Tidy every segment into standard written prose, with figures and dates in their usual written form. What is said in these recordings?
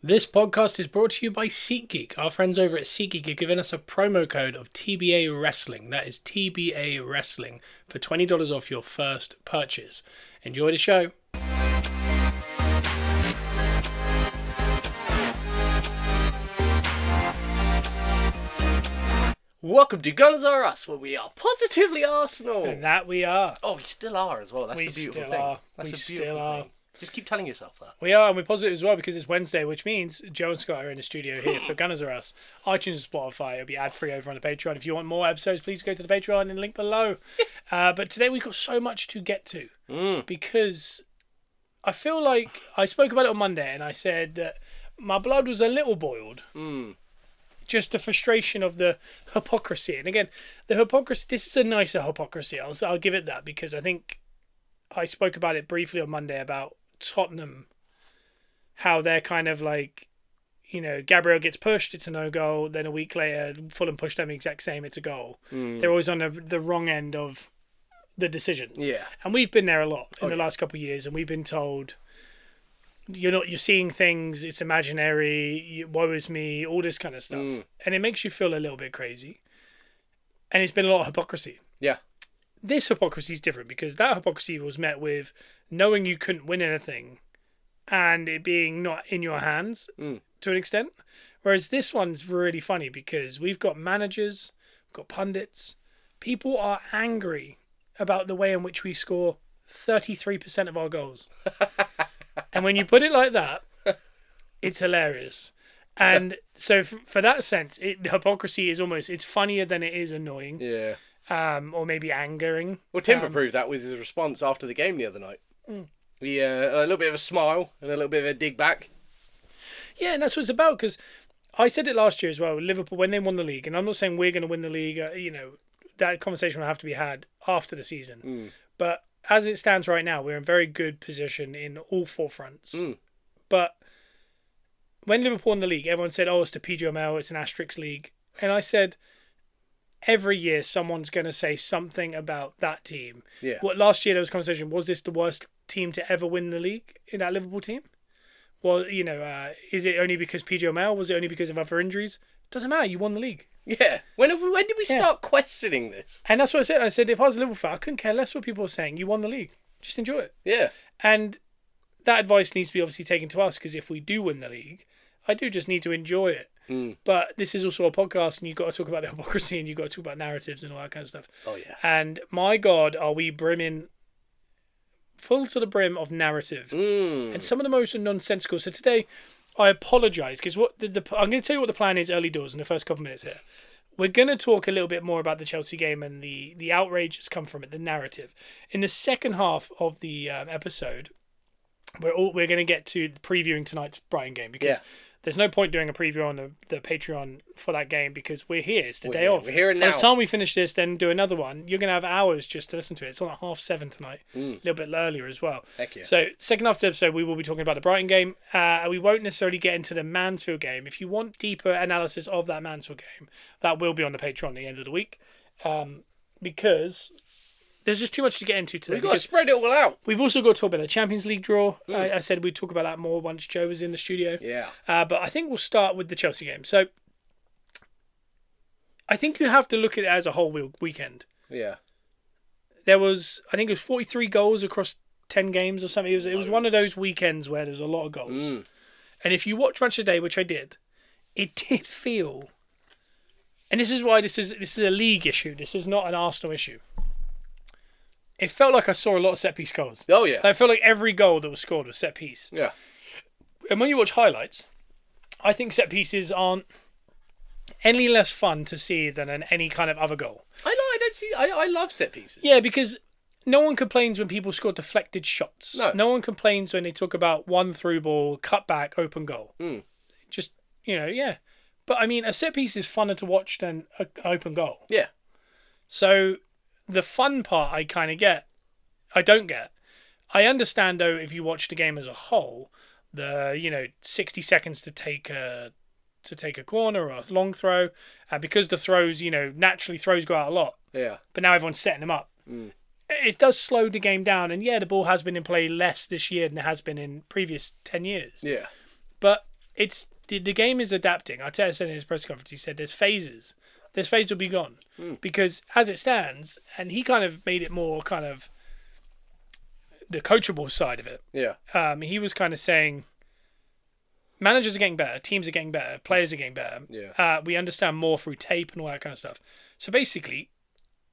This podcast is brought to you by SeatGeek. Our friends over at SeatGeek are giving us a promo code of TBA Wrestling. That is TBA Wrestling for $20 off your first purchase. Enjoy the show. Welcome to Guns R Us, where we are positively Arsenal. And that we are. Oh, we still are as well. That's We a beautiful still thing. are. That's We a still beautiful are. thing. Just keep telling yourself that. We are, and we're positive as well because it's Wednesday, which means Joe and Scott are in the studio here for Gunners R Us. iTunes and Spotify. It'll be ad-free over on the Patreon. If you want more episodes, please go to the Patreon and link below. But today we've got so much to get to because I feel like I spoke about it on Monday and I said that my blood was a little boiled. Just the frustration of the hypocrisy. And again, the hypocrisy, this is a nicer hypocrisy. I'll give it that because I think I spoke about it briefly on Monday about Tottenham, how they're kind of like, you know, Gabriel gets pushed, it's a no-goal, then a week later, Fulham pushed them the exact same, it's a goal. They're always on the wrong end of the decisions. Yeah. And we've been there a lot in the last couple of years, and we've been told, you're seeing things, it's imaginary, woe is me, all this kind of stuff. And it makes you feel a little bit crazy. And it's been a lot of hypocrisy. Yeah. This hypocrisy is different because that hypocrisy was met with knowing you couldn't win anything and it being not in your hands to an extent. Whereas this one's really funny because we've got managers, we've got pundits, people are angry about the way in which we score 33% of our goals. And when you put it like that, it's hilarious. And so for that sense, the hypocrisy is almost, it's funnier than it is annoying. Yeah. Or maybe angering. Well, Timber proved that with his response after the game the other night. He, a little bit of a smile and a little bit of a dig back. Yeah, and that's what it's about, because I said it last year as well, Liverpool, when they won the league, and I'm not saying we're going to win the league, that conversation will have to be had after the season. But as it stands right now, we're in very good position in all four fronts. But when Liverpool won the league, everyone said, oh, it's the PGML, it's an asterisk league. And I said, every year someone's going to say something about that team. Yeah. What last year there was conversation, was this the worst team to ever win the league in that Liverpool team? Well, is it only because PGML? Was it only because of other injuries? Doesn't matter, you won the league. Yeah. When did we start questioning this? And that's what I said. I said, if I was a Liverpool fan, I couldn't care less what people were saying. You won the league. Just enjoy it. Yeah. And that advice needs to be obviously taken to us, because if we do win the league, I do just need to enjoy it. But this is also a podcast, and you've got to talk about the hypocrisy, and you've got to talk about narratives and all that kind of stuff. Oh, yeah. And my God, are we brimming full to the brim of narrative. And some of the most nonsensical. So today, I apologise, because I'm going to tell you what the plan is early doors in the first couple of minutes here. We're going to talk a little bit more about the Chelsea game and the outrage that's come from it, the narrative. In the second half of the episode, we're going to get to previewing tonight's Brighton game, because there's no point doing a preview on the Patreon for that game, because we're here. It's the day off. We're here and now. By the time we finish this, then do another one, you're going to have hours just to listen to it. It's on at 7:30 tonight, a little bit earlier as well. Heck yeah. So second half of the episode, we will be talking about the Brighton game. We won't necessarily get into the Mansfield game. If you want deeper analysis of that Mansfield game, that will be on the Patreon at the end of the week, because there's just too much to get into today. We've got to spread it all out. We've also got to talk about the Champions League draw. I said we'd talk about that more once Joe was in the studio. Yeah. But I think we'll start with the Chelsea game. So I think you have to look at it as a whole weekend. Yeah. There was, I think it was 43 goals across 10 games or something. It was one of those weekends where there's a lot of goals. And if you watch Match of the Day, which I did, it did feel, and this is why this is a league issue. This is not an Arsenal issue. It felt like I saw a lot of set-piece goals. Oh, yeah. I felt like every goal that was scored was set-piece. Yeah. And when you watch highlights, I think set-pieces aren't any less fun to see than any kind of other goal. I love set pieces. Yeah, because no one complains when people score deflected shots. No one complains when they talk about one through ball, cut back, open goal. Just, yeah. But, I mean, a set-piece is funner to watch than an open goal. Yeah. So the fun part I kind of get. I don't get. I understand, though, if you watch the game as a whole, the 60 seconds to take a corner or a long throw, because the throws, naturally throws go out a lot. Yeah. But now everyone's setting them up. It does slow the game down, and the ball has been in play less this year than it has been in previous 10 years. Yeah. But it's the game is adapting. Arteta said in his press conference, he said there's phases. This phase will be gone because as it stands, and he kind of made it more kind of the coachable side of it. Yeah. He was kind of saying managers are getting better, teams are getting better, players are getting better. Yeah. We understand more through tape and all that kind of stuff. So basically,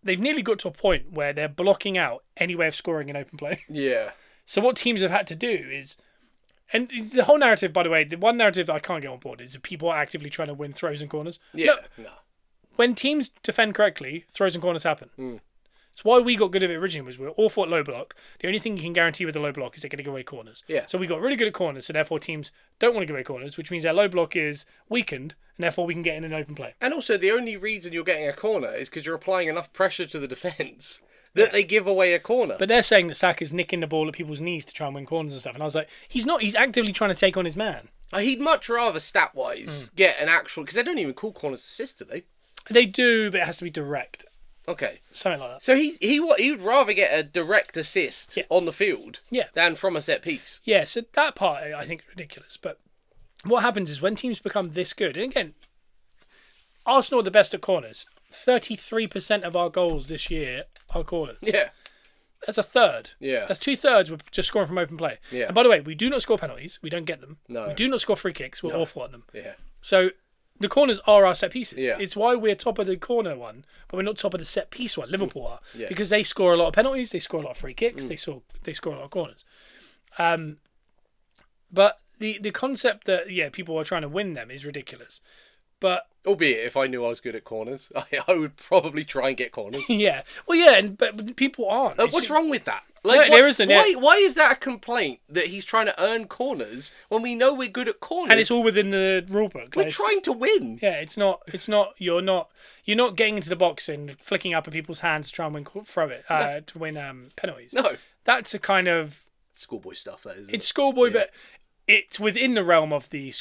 they've nearly got to a point where they're blocking out any way of scoring in open play. Yeah. So what teams have had to do is, and the whole narrative, by the way, the one narrative that I can't get on board is that people are actively trying to win throws and corners. Yeah. No. When teams defend correctly, throws and corners happen. It's why we got good at it originally, was we were awful at low block. The only thing you can guarantee with a low block is they're going to give away corners. Yeah. So we got really good at corners, so therefore teams don't want to give away corners, which means their low block is weakened, and therefore we can get in an open play. And also, the only reason you're getting a corner is because you're applying enough pressure to the defence that they give away a corner. But they're saying that Saka's nicking the ball at people's knees to try and win corners and stuff. And I was like, he's not. He's actively trying to take on his man. He'd much rather, stat-wise, get an actual... Because they don't even call corners assists, do they? They do, but it has to be direct. Okay. Something like that. So he would rather get a direct assist on the field than from a set piece. Yeah, so that part I think is ridiculous. But what happens is when teams become this good, and again, Arsenal are the best at corners. 33% of our goals this year are corners. Yeah. That's a third. Yeah. That's 2/3 we're just scoring from open play. Yeah. And by the way, we do not score penalties. We don't get them. No. We do not score free kicks. We're awful at them. Yeah. So the corners are our set pieces. Yeah. It's why we're top of the corner one, but we're not top of the set piece one. Liverpool are. Yeah. Because they score a lot of penalties, they score a lot of free kicks, they score a lot of corners. But the concept that people are trying to win them is ridiculous. But Albeit, if I knew I was good at corners, I would probably try and get corners. yeah. Well, yeah, but people aren't. What's wrong with that? There isn't. Why is that a complaint that he's trying to earn corners when we know we're good at corners? And it's all within the rule book. We're trying to win. Yeah, it's not. You're not getting into the box and flicking up at people's hands to try and to win penalties. No, That's a kind of schoolboy stuff. That is. It's schoolboy, but it's within the realm of the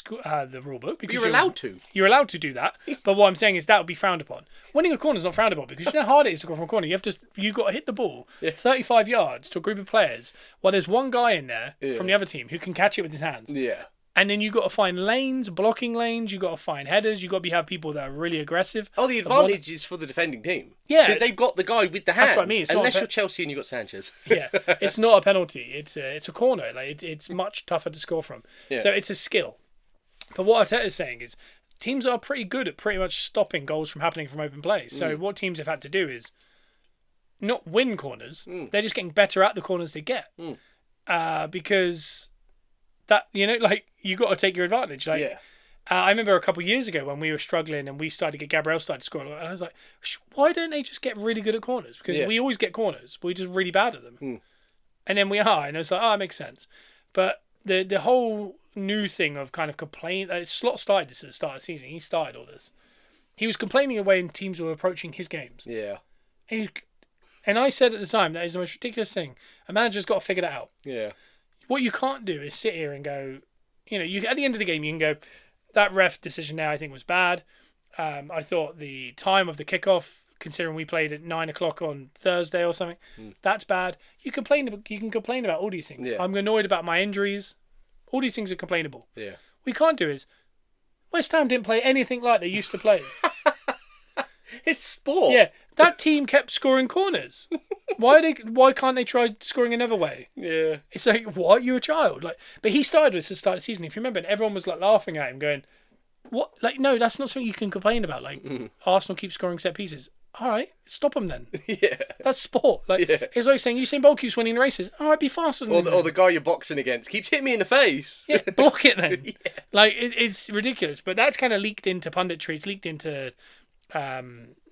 rule book because you're allowed to. You're allowed to do that. But what I'm saying is that would be frowned upon. Winning a corner is not frowned upon because you know how hard it is to go from a corner. You've got to hit the ball 35 yards to a group of players while there's one guy in there from the other team who can catch it with his hands. Yeah. And then you've got to find lanes, blocking lanes. You've got to find headers. You've got to have people that are really aggressive. Oh, the advantage is for the defending team. Yeah. Because they've got the guy with the hands. That's what I mean. Unless you're Chelsea and you've got Sanchez. Yeah. It's not a penalty. It's a corner. It's much tougher to score from. Yeah. So it's a skill. But what Arteta is saying is teams are pretty good at pretty much stopping goals from happening from open play. So what teams have had to do is not win corners. They're just getting better at the corners they get. Because... that you got to take your advantage. I remember a couple of years ago when we were struggling and we started to get Gabriel started to score a lot, and I was like, why don't they just get really good at corners? Because we always get corners, we're just really bad at them, and then we are, and it's like, it makes sense. But the whole new thing of kind of complain, Slot started this at the start of the season. He started all this. He was complaining away when teams were approaching his games. Yeah. And I said at the time that is the most ridiculous thing. A manager's got to figure that out. Yeah. What you can't do is sit here and go, at the end of the game, you can go, that ref decision there I think was bad. I thought the time of the kickoff, considering we played at 9 o'clock on Thursday or something, that's bad. You can complain about all these things. Yeah. I'm annoyed about my injuries. All these things are complainable. Yeah. What you can't do is, West Ham didn't play anything like they used to play. It's sport. Yeah, that team kept scoring corners. Why can't they try scoring another way? Yeah. It's like, what? You're a child. But he started this at the start of the season. If you remember, and everyone was laughing at him, going, "What? No, that's not something you can complain about. Arsenal keep scoring set pieces. All right, stop them then. Yeah. That's sport. It's like saying Usain Bolt keeps winning races. All right, be faster than Or the guy you're boxing against keeps hitting me in the face. Yeah, block it then. It's ridiculous. But that's kind of leaked into punditry. It's leaked into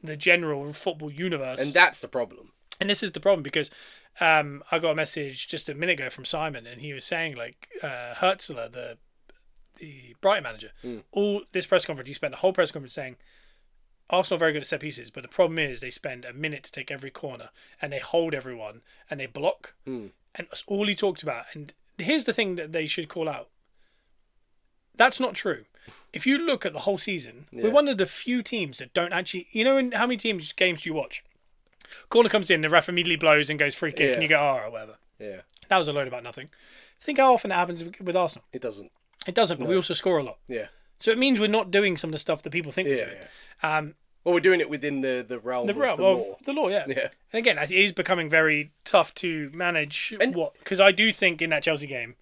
the general football universe. And that's the problem. And this is the problem because I got a message just a minute ago from Simon, and he was saying Hertzler, the Brighton manager, all this press conference, he spent the whole press conference saying Arsenal are very good at set pieces, but the problem is they spend a minute to take every corner and they hold everyone and they block. And that's all he talked about. And here's the thing that they should call out. That's not true. If you look at the whole season, we're one of the few teams that don't actually... how many games do you watch? Corner comes in, the ref immediately blows and goes free kick and you go, or whatever. Yeah. That was a load about nothing. Think how often that happens with Arsenal. It doesn't. It doesn't, but we also score a lot. Yeah. So it means we're not doing some of the stuff that people think we're doing. Yeah. Well, we're doing it within the realm of the law. The law, yeah. Yeah. And again, it is becoming very tough to manage because I do think in that Chelsea game,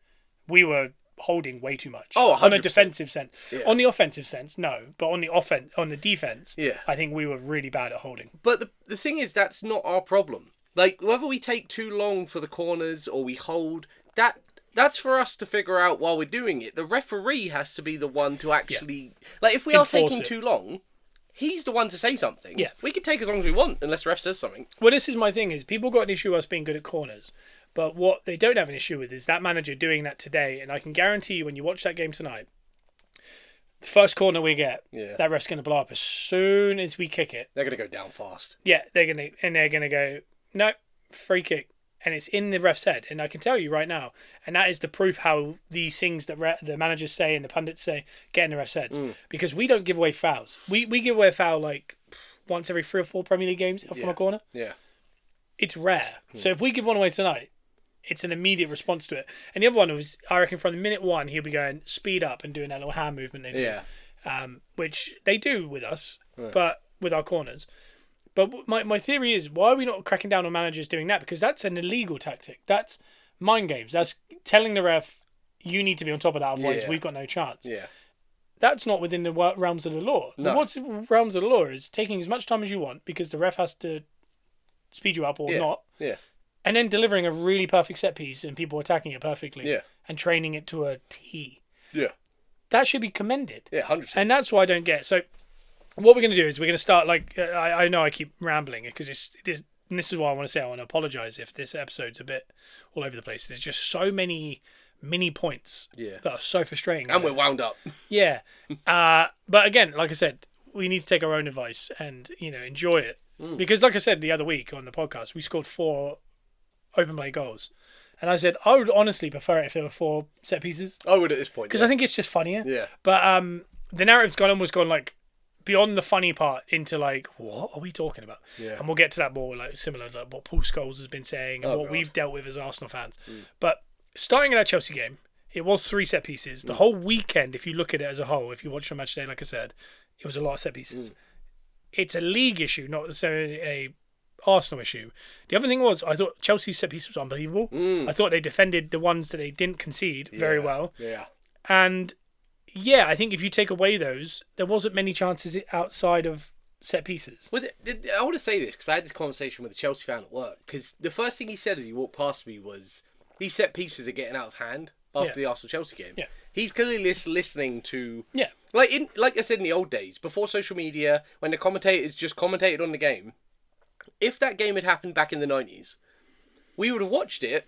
we were holding way too much. Oh, 100%. On a defensive sense. Yeah. On the offensive sense, no. But on the defense, Yeah. I think we were really bad at holding. But the thing is, that's not our problem. Like, whether we take too long for the corners or we hold, that's for us to figure out while we're doing it. The referee has to be the one to actually... Like, if we are taking too long, he's the one to say something. Yeah. We can take as long as we want, unless the ref says something. Well, this is my thing, is people got an issue with us being good at corners. But what they don't have an issue with is that manager doing that today. And I can guarantee you, when you watch that game tonight, the first corner we get, that ref's going to blow up as soon as we kick it. They're going to go down fast. Yeah, they're going to go, no, free kick. And it's in the ref's head. And I can tell you right now, and that is the proof how these things that the managers say and the pundits say get in the ref's heads. Because we don't give away fouls. We give away a foul like once every 3 or 4 Premier League games from a corner. Yeah. It's rare. So if we give one away tonight, it's an immediate response to it. And the other one was, I reckon from the minute one, he'll be going speed up and doing that little hand movement they do. Yeah. Which they do with us, but with our corners. But my theory is, why are we not cracking down on managers doing that? Because that's an illegal tactic. That's mind games. That's telling the ref, you need to be on top of that, otherwise we've got no chance. Yeah. That's not within the realms of the law. No. What's the realms of the law is taking as much time as you want because the ref has to speed you up or not. Yeah. And then delivering a really perfect set piece and people attacking it perfectly. Yeah. And training it to a T. Yeah. That should be commended. Yeah, 100%. And that's what I don't get. So what we're going to do is we're going to start, like, I know I keep rambling because and this is why I want to say I want to apologise if this episode's a bit all over the place. There's just so many mini points that are so frustrating. And we're wound up. Yeah. But again, like I said, we need to take our own advice and, enjoy it. Because like I said the other week on the podcast, we scored 4 open play goals. And I said, I would honestly prefer it if there were 4 set pieces. I would at this point. Because I think it's just funnier. Yeah. But the narrative's gone like beyond the funny part into like, what are we talking about? Yeah. And we'll get to that more like similar to what Paul Scholes has been saying and what we've dealt with as Arsenal fans. But starting in that Chelsea game, it was 3 set pieces. The whole weekend, if you look at it as a whole, if you watch the match today, like I said, it was a lot of set pieces. It's a league issue, not necessarily a Arsenal issue. The other thing was, I thought Chelsea's set piece was unbelievable. I thought they defended the ones that they didn't concede very well. Yeah. And yeah, I think if you take away those, there wasn't many chances outside of set pieces. Well, I want to say this because I had this conversation with a Chelsea fan at work. Because the first thing he said as he walked past me was, these set pieces are getting out of hand after the Arsenal-Chelsea game. Yeah. He's clearly listening to... Yeah. Like I said in the old days, before social media, when the commentators just commentated on the game, if that game had happened back in the 90s, we would have watched it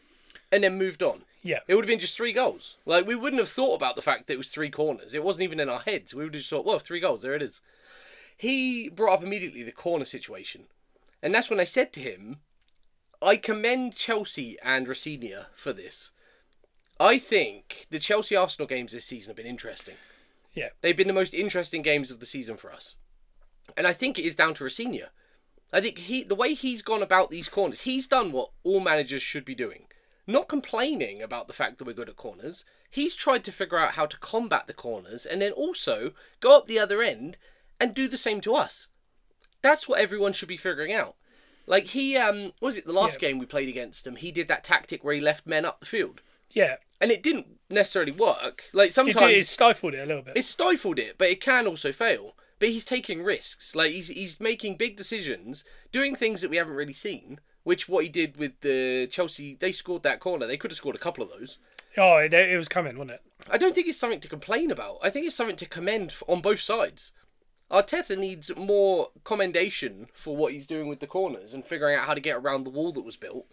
and then moved on. Yeah. It would have been just 3 goals. Like, we wouldn't have thought about the fact that it was 3 corners. It wasn't even in our heads. We would have just thought, well, 3 goals, there it is. He brought up immediately the corner situation. And that's when I said to him, I commend Chelsea and Rosinia for this. I think the Chelsea-Arsenal games this season have been interesting. Yeah. They've been the most interesting games of the season for us. And I think it is down to Rosinia. I think the way he's gone about these corners, he's done what all managers should be doing. Not complaining about the fact that we're good at corners. He's tried to figure out how to combat the corners and then also go up the other end and do the same to us. That's what everyone should be figuring out. Like he, was it the last game we played against him? He did that tactic where he left men up the field. Yeah. And it didn't necessarily work. Like sometimes it stifled it a little bit. It stifled it, but it can also fail. But he's taking risks. Like he's making big decisions, doing things that we haven't really seen. Which what he did with the Chelsea, they scored that corner. They could have scored a couple of those. Oh, it was coming, wasn't it? I don't think it's something to complain about. I think it's something to commend on both sides. Arteta needs more commendation for what he's doing with the corners and figuring out how to get around the wall that was built.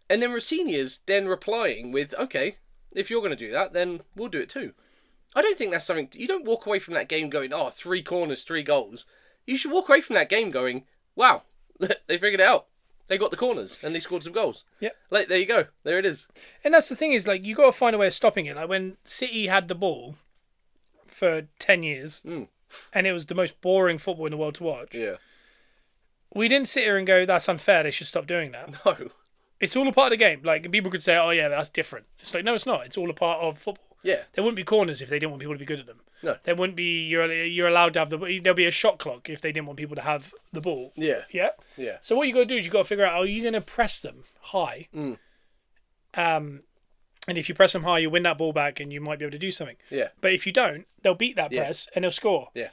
And then Rosinia's then replying with, okay, if you're going to do that, then we'll do it too. I don't think that's something... You don't walk away from that game going, 3 corners, 3 goals. You should walk away from that game going, wow, they figured it out. They got the corners and they scored some goals. Yep. Like, there you go. There it is. And that's the thing is, like, you got to find a way of stopping it. Like, when City had the ball for 10 years and it was the most boring football in the world to watch, we didn't sit here and go, that's unfair, they should stop doing that. No. It's all a part of the game. Like, people could say, oh, yeah, that's different. It's like, no, it's not. It's all a part of football. Yeah. There wouldn't be corners if they didn't want people to be good at them. No. There wouldn't be. You're allowed to have there'll be a shot clock if they didn't want people to have the ball. Yeah. Yeah. Yeah. So what you got to do is you got to figure out: are you going to press them high? And if you press them high, you win that ball back, and you might be able to do something. Yeah. But if you don't, they'll beat that Yeah. press and they'll score. Yeah.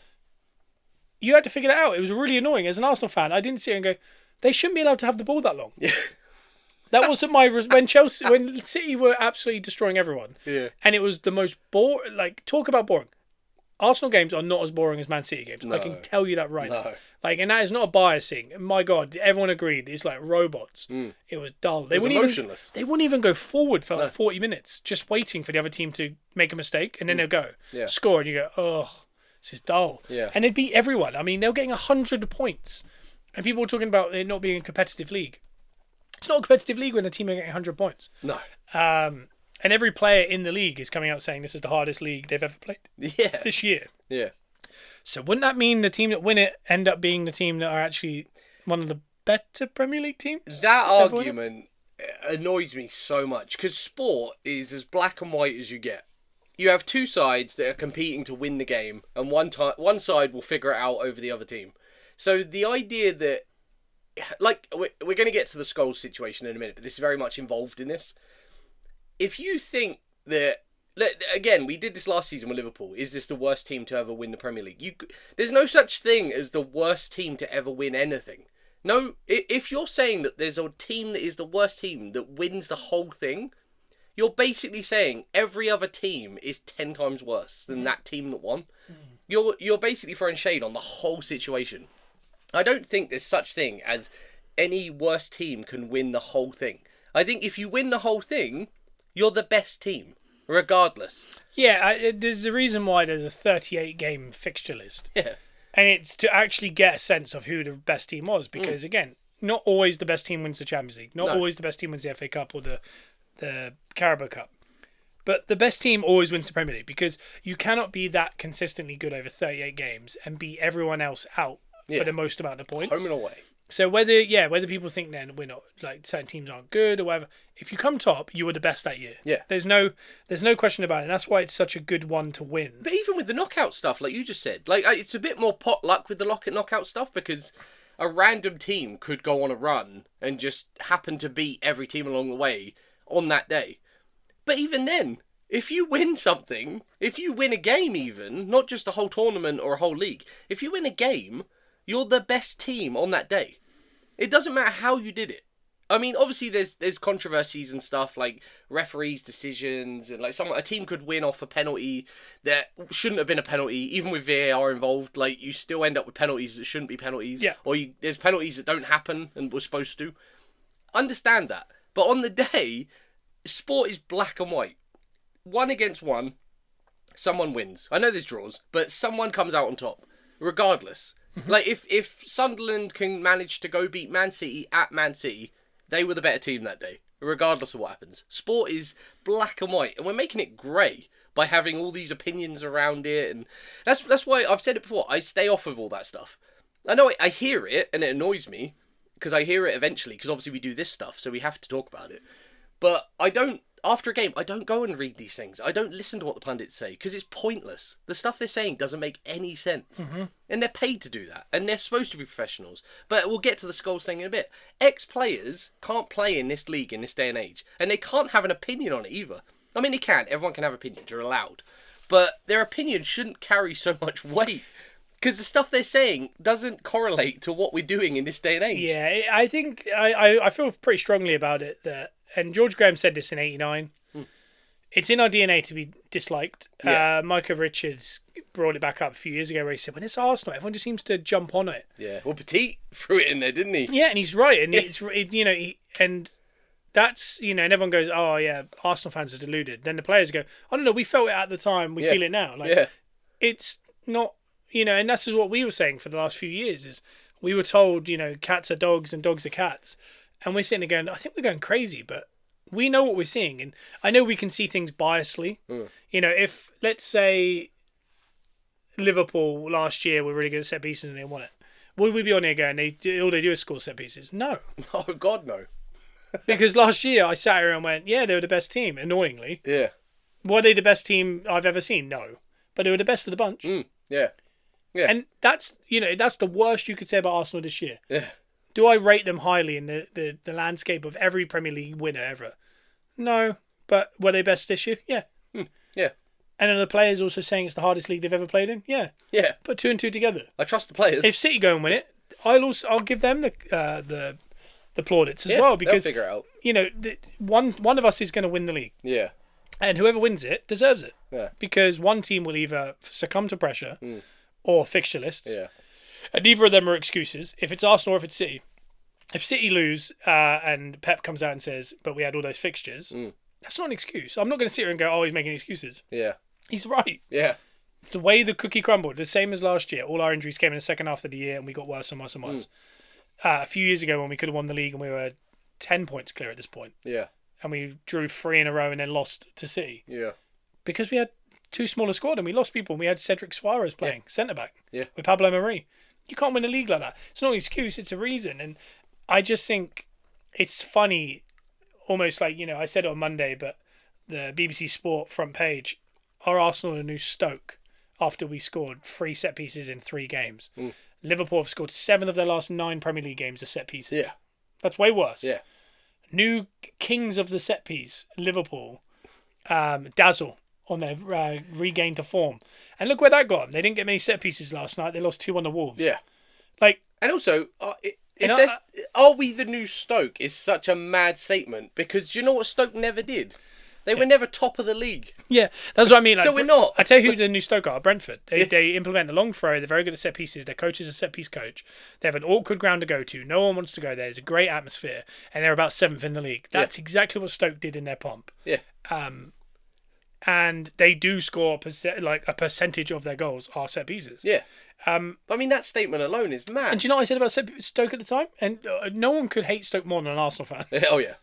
You had to figure that out. It was really annoying as an Arsenal fan. I didn't sit here and go, they shouldn't be allowed to have the ball that long. Yeah. That wasn't when City were absolutely destroying everyone. Yeah. And it was the most boring. Like, talk about boring. Arsenal games are not as boring as Man City games. I can tell you that right now. Like, and that is not a bias thing. My God, everyone agreed. It's like robots. It was dull. They wouldn't emotionless. They wouldn't even go forward for like 40 minutes, just waiting for the other team to make a mistake, and then they'll go score, and you go, oh, this is dull. Yeah. And they'd beat everyone. I mean, they were getting 100 points, and people were talking about it not being a competitive league. It's not a competitive league when a team are getting 100 points. No. And every player in the league is coming out saying this is the hardest league they've ever played Yeah. this year. Yeah. So wouldn't that mean the team that win it end up being the team that are actually one of the better Premier League teams? That argument annoys me so much because sport is as black and white as you get. You have two sides that are competing to win the game, and one side will figure it out over the other team. So the idea that, like, we're going to get to the Scholes situation in a minute, but this is very much involved in this. If you think that, again, we did this last season with Liverpool. Is this the worst team to ever win the Premier League? There's no such thing as the worst team to ever win anything. No, if you're saying that there's a team that is the worst team that wins the whole thing, you're basically saying every other team is 10 times worse than that team that won. You're basically throwing shade on the whole situation. I don't think there's such thing as any worse team can win the whole thing. I think if you win the whole thing, you're the best team, regardless. Yeah, there's a reason why there's a 38-game fixture list. Yeah. And it's to actually get a sense of who the best team was. Because, again, not always the best team wins the Champions League. Not always the best team wins the FA Cup or the Carabao Cup. But the best team always wins the Premier League. Because you cannot be that consistently good over 38 games and beat everyone else out for the most amount of points. Home and away. So whether people think then we're not, like, certain teams aren't good or whatever, if you come top, you were the best that year. Yeah. There's no question about it. And that's why it's such a good one to win. But even with the knockout stuff, like you just said, like it's a bit more pot luck with the knockout stuff because a random team could go on a run and just happen to beat every team along the way on that day. But even then, if you win something, if you win a game even, not just a whole tournament or a whole league, if you win a game, you're the best team on that day. It doesn't matter how you did it. I mean, obviously there's controversies and stuff like referees' decisions and like a team could win off a penalty that shouldn't have been a penalty, even with VAR involved. Like you still end up with penalties that shouldn't be penalties. Yeah. Or there's penalties that don't happen and were supposed to. Understand that, but on the day, sport is black and white. 1 against 1, someone wins. I know there's draws, but someone comes out on top, regardless. Like if Sunderland can manage to go beat Man City at Man City, they were the better team that day, regardless of what happens. Sport is black and white, and we're making it grey by having all these opinions around it, and that's why I've said it before. I stay off of all that stuff. I know I hear it, and it annoys me because I hear it eventually. Because obviously we do this stuff, so we have to talk about it. But I don't. After a game, I don't go and read these things. I don't listen to what the pundits say because it's pointless. The stuff they're saying doesn't make any sense. And they're paid to do that. And they're supposed to be professionals. But we'll get to the Scholes thing in a bit. Ex-players can't play in this league in this day and age. And they can't have an opinion on it either. I mean, they can. Everyone can have opinions. They're allowed. But their opinions shouldn't carry so much weight. Because the stuff they're saying doesn't correlate to what we're doing in this day and age. Yeah, I think I feel pretty strongly about it that. And George Graham said this in '89. It's in our DNA to be disliked. Yeah. Micah Richards brought it back up a few years ago where he said, when it's Arsenal, everyone just seems to jump on it. Yeah. Well, Petit threw it in there, didn't he? Yeah, and he's right. And and that's, and everyone goes, oh, yeah, Arsenal fans are deluded. Then the players go, I don't know, we felt it at the time, we feel it now. Like, it's not, and that's just what we were saying for the last few years is we were told, cats are dogs and dogs are cats. And we're sitting there going, I think we're going crazy, but we know what we're seeing. And I know we can see things biasly. If, let's say, Liverpool last year were really good at set pieces and they won it, would we be on here going, all they do is score set pieces? No. Oh, God, no. Because last year I sat here and went, yeah, they were the best team, annoyingly. Yeah. Were they the best team I've ever seen? No. But they were the best of the bunch. Yeah. Yeah. And that's the worst you could say about Arsenal this year. Yeah. Do I rate them highly in the landscape of every Premier League winner ever? No. But were they best this year? Yeah. Yeah. And are the players also saying it's the hardest league they've ever played in? Yeah. Yeah. Put 2 and 2 together. I trust the players. If City go and win it, I'll give them the plaudits as well, because they'll figure it out. one of us is going to win the league, Yeah. and whoever wins it deserves it. Yeah. Because one team will either succumb to pressure or fixture lists, Yeah. and neither of them are excuses. If it's Arsenal or if it's City, if City lose and Pep comes out and says, "But we had all those fixtures," that's not an excuse. I'm not going to sit here and go, "Oh, he's making excuses." Yeah. He's right. Yeah. It's the way the cookie crumbled, the same as last year. All our injuries came in the second half of the year, and we got worse and worse and worse. A few years ago, when we could have won the league and we were 10 points clear at this point, Yeah. and we drew 3 in a row and then lost to City Yeah. because we had too small a squad and we lost people. And we had Cedric Suarez playing centre back Yeah. with Pablo Mari. You can't win a league like that. It's not an excuse; it's a reason. And I just think it's funny, almost like I said it on Monday, but the BBC Sport front page, are Arsenal a new Stoke after we scored 3 set pieces in 3 games? Liverpool have scored 7 of their last 9 Premier League games as set pieces. Yeah. That's way worse. Yeah. New kings of the set piece, Liverpool, dazzle on their regain to form. And look where that got them. They didn't get many set pieces last night. They lost 2 on the Wolves. Yeah. Like, And also, are we the new Stoke is such a mad statement, because you know what Stoke never did? They were never top of the league. yeah, that's what I mean. Like, So we're not. I tell you who the new Stoke are, Brentford. They implement the long throw. They're very good at set pieces. Their coach is a set piece coach. They have an awkward ground to go to. No one wants to go there. It's a great atmosphere. And they're about 7th in the league. That's exactly what Stoke did in their pomp. Yeah. And they do score a percentage of their goals are set pieces. Yeah. I mean, that statement alone is mad. And do you know what I said about Stoke at the time? And no one could hate Stoke more than an Arsenal fan. Oh, yeah.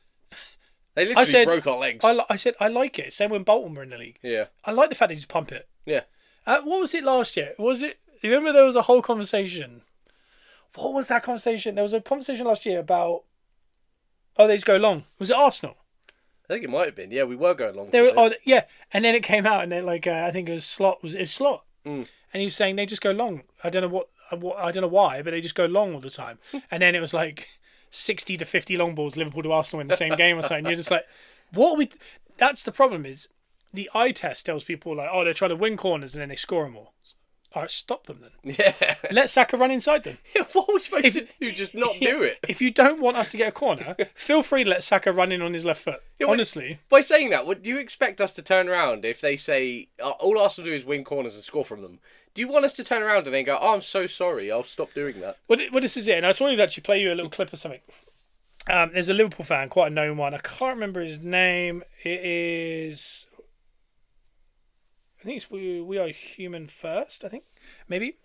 They literally broke our legs. I said, I like it. Same when Bolton were in the league. Yeah. I like the fact they just pump it. Yeah. What was it last year? You remember there was a whole conversation? What was that conversation? There was a conversation last year about, they just go long. Was it Arsenal? I think it might have been. Yeah, we were going long. Yeah. And then it came out, and then I think it was Slot. Slot? And he was saying they just go long. I don't know I don't know why, but they just go long all the time. And then it was like 60 to 50 long balls, Liverpool to Arsenal in the same game or something. You're just like, what are we? That's the problem. Is the eye test tells people like, they're trying to win corners and then they score them all. All right, stop them then. Yeah. Let Saka run inside them. What are we supposed to do? Just not do it? If you don't want us to get a corner, feel free to let Saka run in on his left foot. Honestly. By saying that, do you expect us to turn around if they say all Arsenal do is win corners and score from them? Do you want us to turn around and then go, I'm so sorry, I'll stop doing that? Well, this is it. And I just wanted to actually play you a little clip of something. There's a Liverpool fan, quite a known one. I can't remember his name. It is... I think it's We Are Human First, I think. Maybe.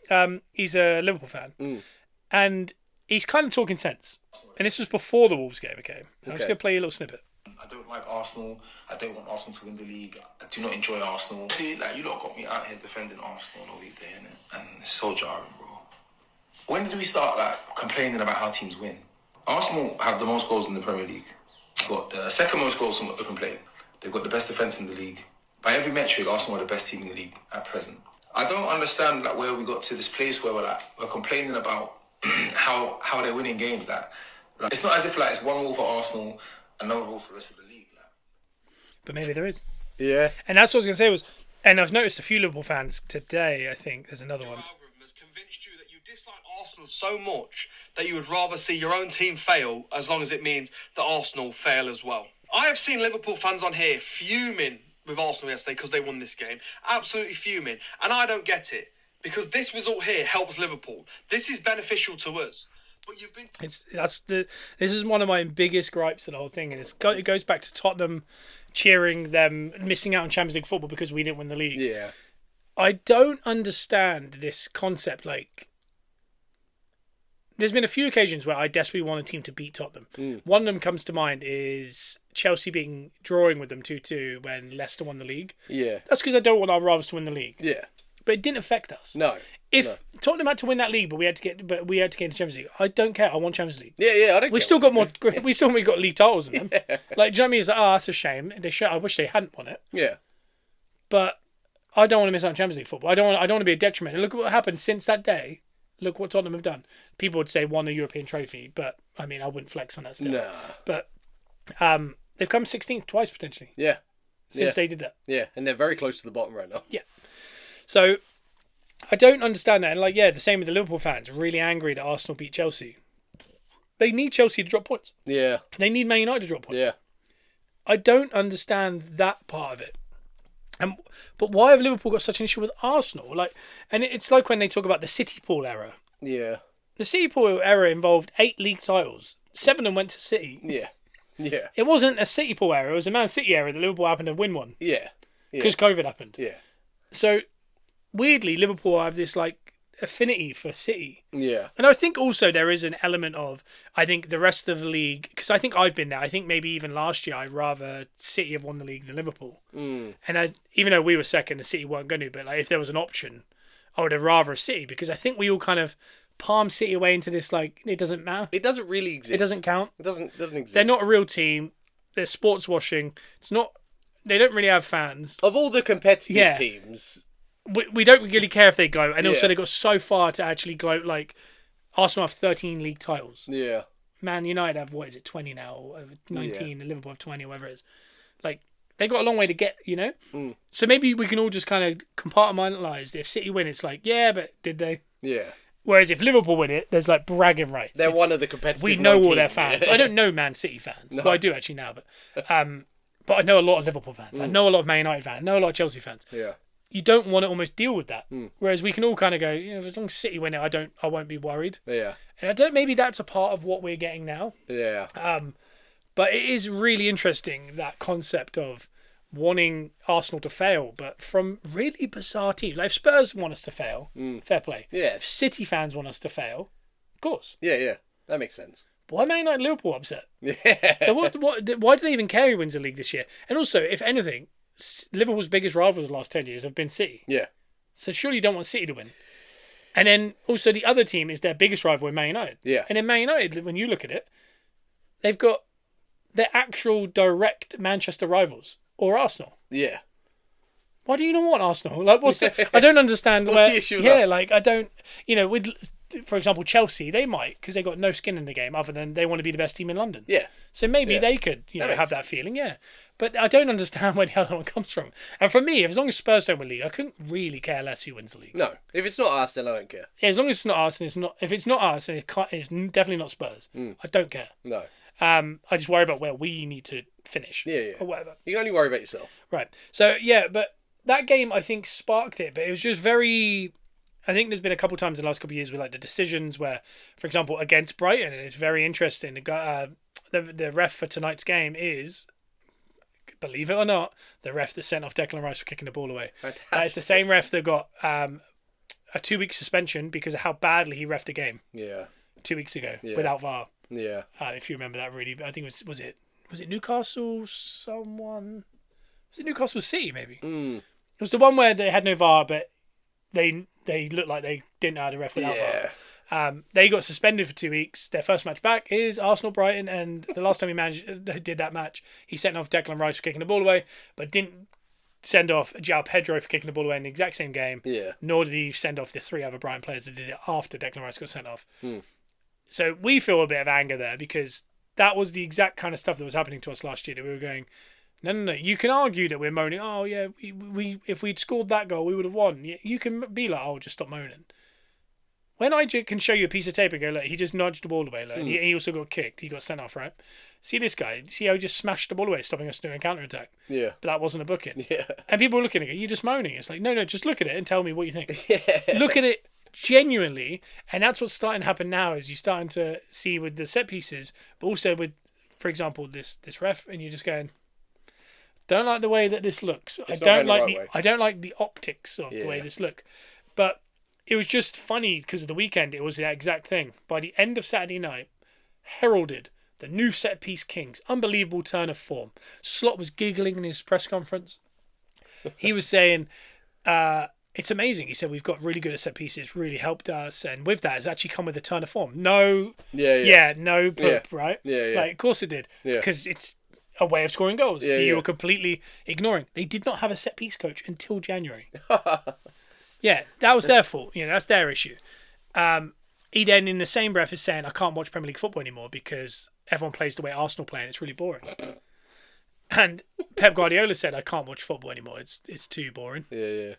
He's a Liverpool fan. And he's kind of talking sense. And this was before the Wolves game, okay? I'm just going to play you a little snippet. I don't like Arsenal. I don't want Arsenal to win the league. I do not enjoy Arsenal. See, you lot got me out here defending Arsenal all week there, innit? And it's so jarring, bro. When did we start complaining about how teams win? Arsenal have the most goals in the Premier League. They've got the second most goals from open play. They've got the best defence in the league. By every metric, Arsenal are the best team in the league at present. I don't understand where we got to this place where we're complaining about how they're winning games. It's not as if it's 1-1 for Arsenal, another rule for the rest of the league. But maybe there is. Yeah. And that's what I was going to say and I've noticed a few Liverpool fans today, I think, there's another one. Algorithm has convinced you that you dislike Arsenal so much that you would rather see your own team fail as long as it means that Arsenal fail as well. I have seen Liverpool fans on here fuming with Arsenal yesterday because they won this game. Absolutely fuming. And I don't get it. Because this result here helps Liverpool. This is beneficial to us. But you've been... This is one of my biggest gripes of the whole thing. And it goes back to Tottenham cheering them, missing out on Champions League football because we didn't win the league. Yeah. I don't understand this concept. There's been a few occasions where I desperately want a team to beat Tottenham. One of them comes to mind is Chelsea drawing with them 2-2 when Leicester won the league. Yeah. That's because I don't want our rivals to win the league. Yeah. But it didn't affect us. No. If Tottenham had to win that league, but we had to get into Champions League, I don't care. I want Champions League. Yeah, I don't. We've still got more. We still got league titles in them. Do you know what I mean? It's like, that's a shame. I wish they hadn't won it. Yeah. But I don't want to miss out on Champions League football. I don't want to be a detriment. And look at what happened since that day. Look what Tottenham have done. People would say won a European trophy, but I mean, I wouldn't flex on that still. Nah. But they've come 16th twice potentially Yeah. since they did that. Yeah, and they're very close to the bottom right now. Yeah. So I don't understand that. And like, yeah, the same with the Liverpool fans. Really angry that Arsenal beat Chelsea. They need Chelsea to drop points. Yeah. They need Man United to drop points. Yeah. I don't understand that part of it. But why have Liverpool got such an issue with Arsenal? Like, and it's like when they talk about the City Pool era. Yeah. The City Pool era involved 8 league titles. 7 of them went to City. Yeah. Yeah. It wasn't a City Pool era. It was a Man City era that Liverpool happened to win one Yeah. because COVID happened. Yeah. So weirdly, Liverpool have this like affinity for City. Yeah. And I think also there is an element of, I think the rest of the league, because I think I've been there, I think maybe even last year I'd rather City have won the league than Liverpool. And even though we were second, the City weren't going to, but like if there was an option, I would have rather City, because I think we all kind of palm City away into this, like, it doesn't matter. It doesn't really exist. It doesn't count. It doesn't exist. They're not a real team. They're sports washing. It's not, they don't really have fans. Of all the competitive Yeah. teams... We don't really care if they gloat. And also Yeah. they got so far to actually gloat, like, Arsenal have 13 league titles. Yeah. Man United have, 20 now, or 19, and Liverpool have 20, or whatever it is. Like, they got a long way to get, So maybe we can all just kind of compartmentalise. If City win, it's like, yeah, but did they? Yeah. Whereas if Liverpool win it, there's like bragging rights. They're It's- one of the competitive We know all 19. their fans. Yeah. I don't know Man City fans. No. Well, I do actually now, but I know a lot of Liverpool fans. I know a lot of Man United fans. I know a lot of Chelsea fans. Yeah. You don't want to almost deal with that. Whereas we can all kind of go, as long as City win it, I won't be worried. Yeah. And maybe that's a part of what we're getting now. Yeah. But it is really interesting, that concept of wanting Arsenal to fail, but from really bizarre teams. Like if Spurs want us to fail, fair play. Yeah. If City fans want us to fail, of course. Yeah, yeah. That makes sense. Why Man United and Liverpool upset? Yeah. Why do they even care who wins the league this year? And also, if anything, Liverpool's biggest rivals the last 10 years have been City. Yeah. So surely you don't want City to win. And then also the other team is their biggest rival in Man United. Yeah. And in Man United, when you look at it, they've got their actual direct Manchester rivals or Arsenal. Yeah. Why do you not want Arsenal? Like, I don't understand. What's the issue with Yeah, that? like I don't. With, for example, Chelsea, they might, because they got no skin in the game other than they want to be the best team in London. Yeah. So maybe Yeah. they could, That makes have that feeling. Yeah. But I don't understand where the other one comes from. And for me, as long as Spurs don't win the league, I couldn't really care less who wins the league. No. If it's not us, then I don't care. Yeah, as long as it's not us, and it's not. If it's not us, and it's definitely not Spurs, I don't care. No. I just worry about where we need to finish. Yeah, yeah. Or whatever. You can only worry about yourself. Right. So yeah, but that game I think sparked it, but it was just very. I think there's been a couple of times in the last couple of years with like the decisions where, for example, against Brighton, and it's very interesting. The ref for tonight's game is, believe it or not, the ref that sent off Declan Rice for kicking the ball away. Fantastic. It's the same ref that got a 2-week suspension because of how badly he refed the game Yeah. 2 weeks ago Yeah. without VAR. Yeah. If you remember that, really, I think was it Newcastle? Someone was it Newcastle City? Maybe it was the one where they had no VAR, but they looked like they didn't know how to ref without Yeah. VAR. They got suspended for 2 weeks. Their first match back is Arsenal Brighton, and the last time he did that match, he sent off Declan Rice for kicking the ball away, but didn't send off João Pedro for kicking the ball away in the exact same game. Yeah. Nor did he send off the 3 other Brighton players that did it after Declan Rice got sent off. So we feel a bit of anger there because that was the exact kind of stuff that was happening to us last year. That we were going, no. You can argue that we're moaning. Oh yeah, we if we'd scored that goal, we would have won. You can be like, oh, just stop moaning. When I can show you a piece of tape and go, look, he just nudged the ball away. Look, and he also got kicked. He got sent off, right? See this guy? See how he just smashed the ball away, stopping us doing a counter attack. Yeah. But that wasn't a booking. Yeah. And people are looking at it. You're just moaning. It's like, no, just look at it and tell me what you think. Yeah. Look at it genuinely, and that's what's starting to happen now. Is you're starting to see with the set pieces, but also with, for example, this ref, and you're just going, don't like the way that this looks. It's not going the right way. I don't like the optics of the way Yeah. this look. But it was just funny because of the weekend. It was that exact thing. By the end of Saturday night, heralded the new set piece kings. Unbelievable turn of form. Slot was giggling in his press conference. He was saying, it's amazing. He said, we've got really good at set pieces, really helped us. And with that, it's actually come with a turn of form. No, Yeah. no poop, Yeah. right? Yeah, yeah. Like, of course it did. Yeah. Because it's a way of scoring goals Yeah, that you yeah. were completely ignoring. They did not have a set piece coach until January. Yeah, that was their fault. That's their issue. He then, in the same breath, is saying, I can't watch Premier League football anymore because everyone plays the way Arsenal play and it's really boring. And Pep Guardiola said, I can't watch football anymore. It's too boring. Yeah.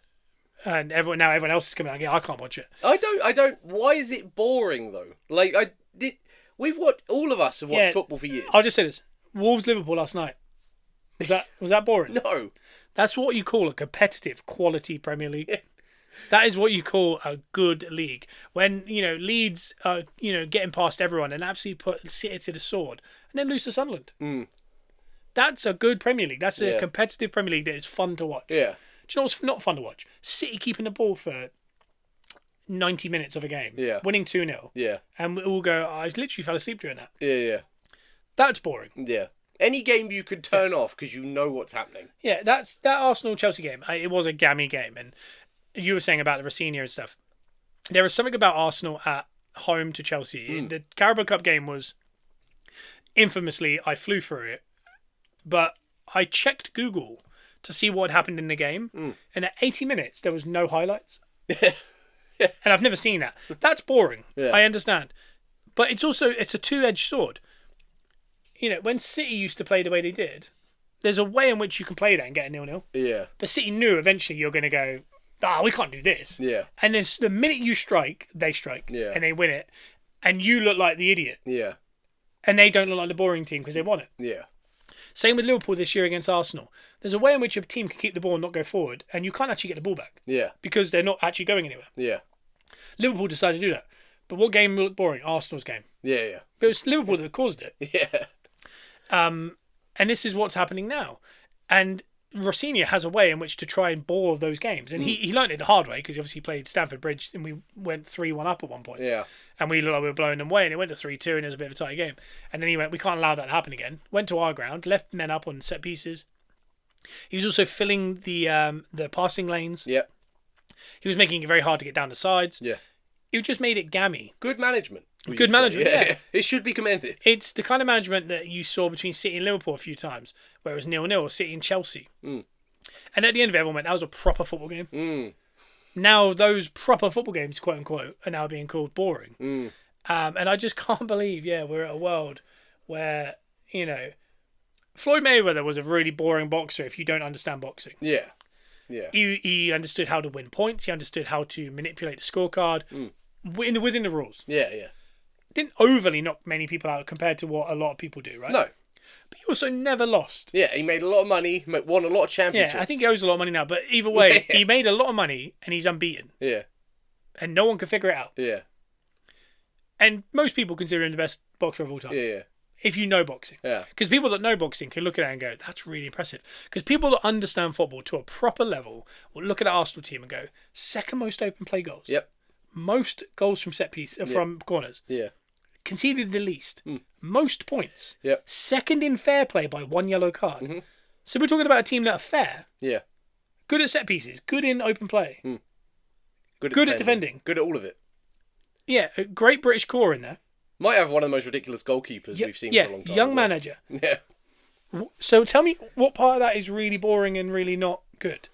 And everyone else is coming out, I can't watch it. I don't. Why is it boring though? Like all of us have watched Yeah. football for years. I'll just say this. Wolves Liverpool last night. Was that boring? No. That's what you call a competitive quality Premier League. That is what you call a good league. When, Leeds are, getting past everyone and absolutely put City to the sword and then lose to Sunderland. That's a good Premier League. That's a Yeah. competitive Premier League that is fun to watch. Yeah. Do you know what's not fun to watch? City keeping the ball for 90 minutes of a game. Yeah. Winning 2-0. Yeah. And we all go, I literally fell asleep during that. Yeah. That's boring. Yeah. Any game you could turn off because you know what's happening. Yeah, that Arsenal-Chelsea game, it was a gammy game. And you were saying about the Rosenior and stuff. There was something about Arsenal at home to Chelsea. The Carabao Cup game was, infamously, I flew through it. But I checked Google to see what had happened in the game. And at 80 minutes, there was no highlights. And I've never seen that. That's boring. Yeah. I understand. But it's a two-edged sword. When City used to play the way they did, there's a way in which you can play that and get a 0-0. Yeah. But City knew eventually you're going to go, we can't do this. Yeah. And then the minute you strike, they strike. Yeah. And they win it. And you look like the idiot. Yeah. And they don't look like the boring team because they won it. Yeah. Same with Liverpool this year against Arsenal. There's a way in which a team can keep the ball and not go forward, and you can't actually get the ball back Yeah. because they're not actually going anywhere. Yeah. Liverpool decided to do that. But what game looked boring? Arsenal's game. Yeah. But it was Liverpool that caused it. Yeah. And this is what's happening now. And Rosenior has a way in which to try and bore those games. And he learned it the hard way because he obviously played Stamford Bridge and we went 3-1 up at one point. Yeah. And we looked like we were blowing them away and it went to 3-2 and it was a bit of a tight game. And then he went, we can't allow that to happen again. Went to our ground, left men up on set pieces. He was also filling the passing lanes. Yeah. He was making it very hard to get down the sides. Yeah. He just made it gammy. Good management. Good management, yeah. It should be commended. It's the kind of management that you saw between City and Liverpool a few times, where it was 0-0, or City and Chelsea. And at the end of it, everyone went, that was a proper football game. Now those proper football games, quote unquote, are now being called boring. And I just can't believe, we're at a world where, Floyd Mayweather was a really boring boxer if you don't understand boxing. Yeah. Yeah. He understood how to win points. He understood how to manipulate the scorecard within the rules. Yeah. Yeah. Didn't overly knock many people out compared to what a lot of people do, right? No. But he also never lost. Yeah, he made a lot of money, won a lot of championships. Yeah, I think he owes a lot of money now. But either way, he made a lot of money and he's unbeaten. Yeah. And no one can figure it out. Yeah. And most people consider him the best boxer of all time. Yeah. If you know boxing. Yeah. Because people that know boxing can look at it and go, that's really impressive. Because people that understand football to a proper level will look at the Arsenal team and go, second most open play goals. Yep. Most goals from set piece, from corners. Yeah. Conceded the least. Most points. Yep. Second in fair play by one yellow card. So we're talking about a team that are fair. Yeah. Good at set pieces. Good in open play. Good at defending. Good at all of it. Yeah, a great British core in there. Might have one of the most ridiculous goalkeepers we've seen for a long time. Young manager. Yeah. So tell me what part of that is really boring and really not good.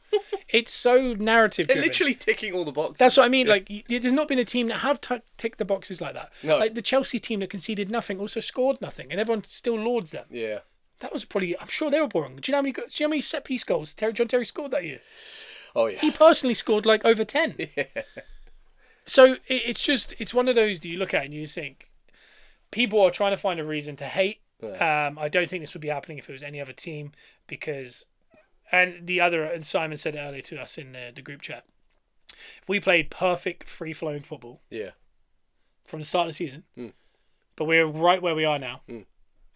It's so narrative They're driven. literally ticking all the boxes. That's what I mean. Like, there's not been a team that have ticked the boxes like that. No. Like the Chelsea team that conceded nothing also scored nothing, and everyone still lauds them. Yeah. That was probably. I'm sure they were boring. Do you know how many set piece goals John Terry scored that year? Oh, yeah. He personally scored like over 10. So it's one of those that you look at and you think people are trying to find a reason to hate. Yeah. I don't think this would be happening if it was any other team because, and Simon said it earlier to us in the group chat. If we played perfect free flowing football Yeah. from the start of the season, but we're right where we are now,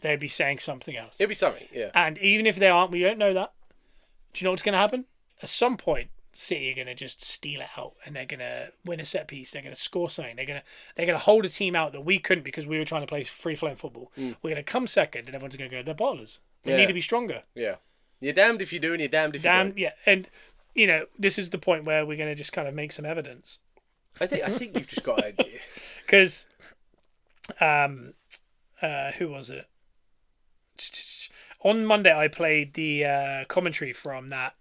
they'd be saying something else. It'll be something, yeah. And even if they aren't, we don't know that. Do you know what's going to happen? At some point, City are going to just steal it out and they're going to win a set piece. They're going to score something. They're going to hold a team out that we couldn't because we were trying to play free-flowing football. We're going to come second and everyone's going to go, they're bottlers. They need to be stronger. Yeah. You're damned if you do and you're damned if you don't. Yeah. And, this is the point where we're going to just kind of make some evidence. I think you've just got an idea. Because, who was it? On Monday, I played the commentary from that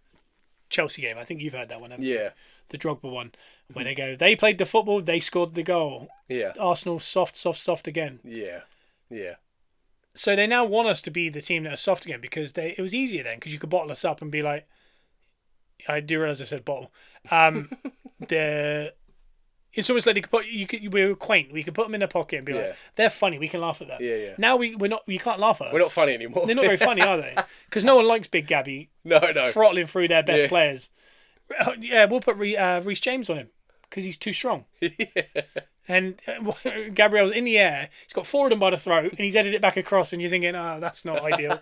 Chelsea game. I think you've heard that one, haven't you? Yeah. The Drogba one. Where they go, they played the football, they scored the goal. Yeah. Arsenal soft again. Yeah. Yeah. So they now want us to be the team that are soft again because it was easier then because you could bottle us up and be like, I do realize I said bottle. It's almost like we were quaint. We could put them in a pocket and be like, they're funny. We can laugh at them. Yeah, yeah. Now we can't laugh at us. We're not funny anymore. They're not very funny, are they? Because no one likes Big Gabby No. throttling through their best Yeah. players. Yeah, we'll put Reece James on him because he's too strong. And Gabriel's in the air. He's got four of them by the throat, and he's headed it back across. And you're thinking, oh, that's not ideal.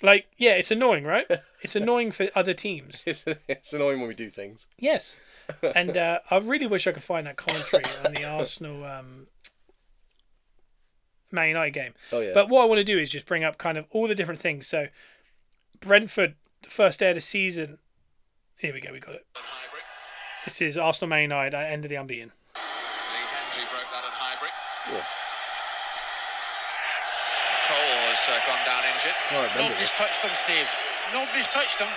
Like, yeah, it's annoying, right? It's annoying for other teams. It's annoying when we do things. Yes. And I really wish I could find that commentary on the Arsenal Man United game. Oh, yeah. But what I want to do is just bring up kind of all the different things. So, Brentford, the first day of the season. Here we go, we got it. This is Arsenal Man United at end of the unbeaten. Lee Hendry broke that at Highbury. Yeah. Cole has gone down injured. I remember Nobody's this. touched them, Steve. Nobody's touched them.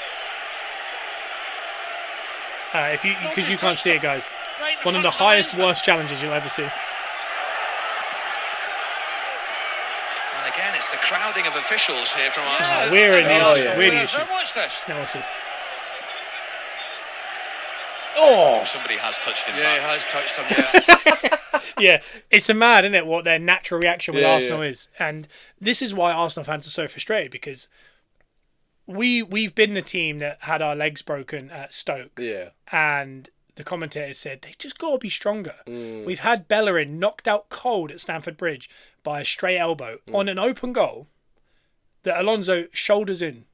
Because you can't see it, guys. Right in One of front the highest, linesman. worst challenges you'll ever see. And again, it's the crowding of officials here from Arsenal. We're in the Oh, issue. yeah. We're the So issue. watch this. No, watch this. Oh! Somebody has touched him. Yeah, he back. has touched them, yeah. Yeah, it's a mad, isn't it, what their natural reaction with Yeah, Arsenal yeah. is. And this is why Arsenal fans are so frustrated, because we've been the team that had our legs broken at Stoke. Yeah. And the commentator said, they just got to be stronger. We've had Bellerin knocked out cold at Stamford Bridge by a stray elbow on an open goal that Alonso shoulders in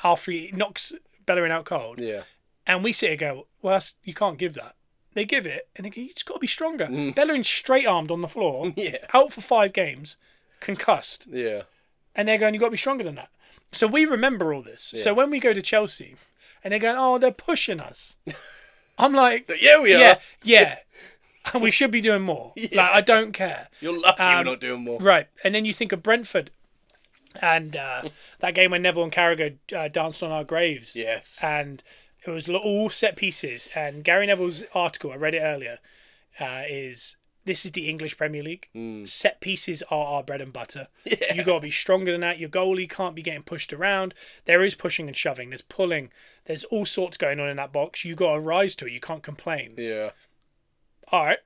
after he knocks Bellerin out cold. Yeah. And we sit here and go, well, you can't give that. They give it, and they go, you just got to be stronger. Bellerin's straight-armed on the floor, Yeah. out for 5 games, concussed. Yeah. And they're going, you've got to be stronger than that. So we remember all this. Yeah. So when we go to Chelsea, and they're going, oh, they're pushing us. I'm like, Yeah, we are. yeah. And we should be doing more. Like, I don't care. You're lucky we're not doing more. Right. And then you think of Brentford and that game when Neville and Carragher danced on our graves. Yes. And it was all set pieces. And Gary Neville's article, I read it earlier, is this is the English Premier League. Set pieces are our bread and butter. Yeah. You got to be stronger than that. Your goalie can't be getting pushed around. There is pushing and shoving. There's pulling. There's all sorts going on in that box. You got to rise to it. You can't complain. Yeah. All right.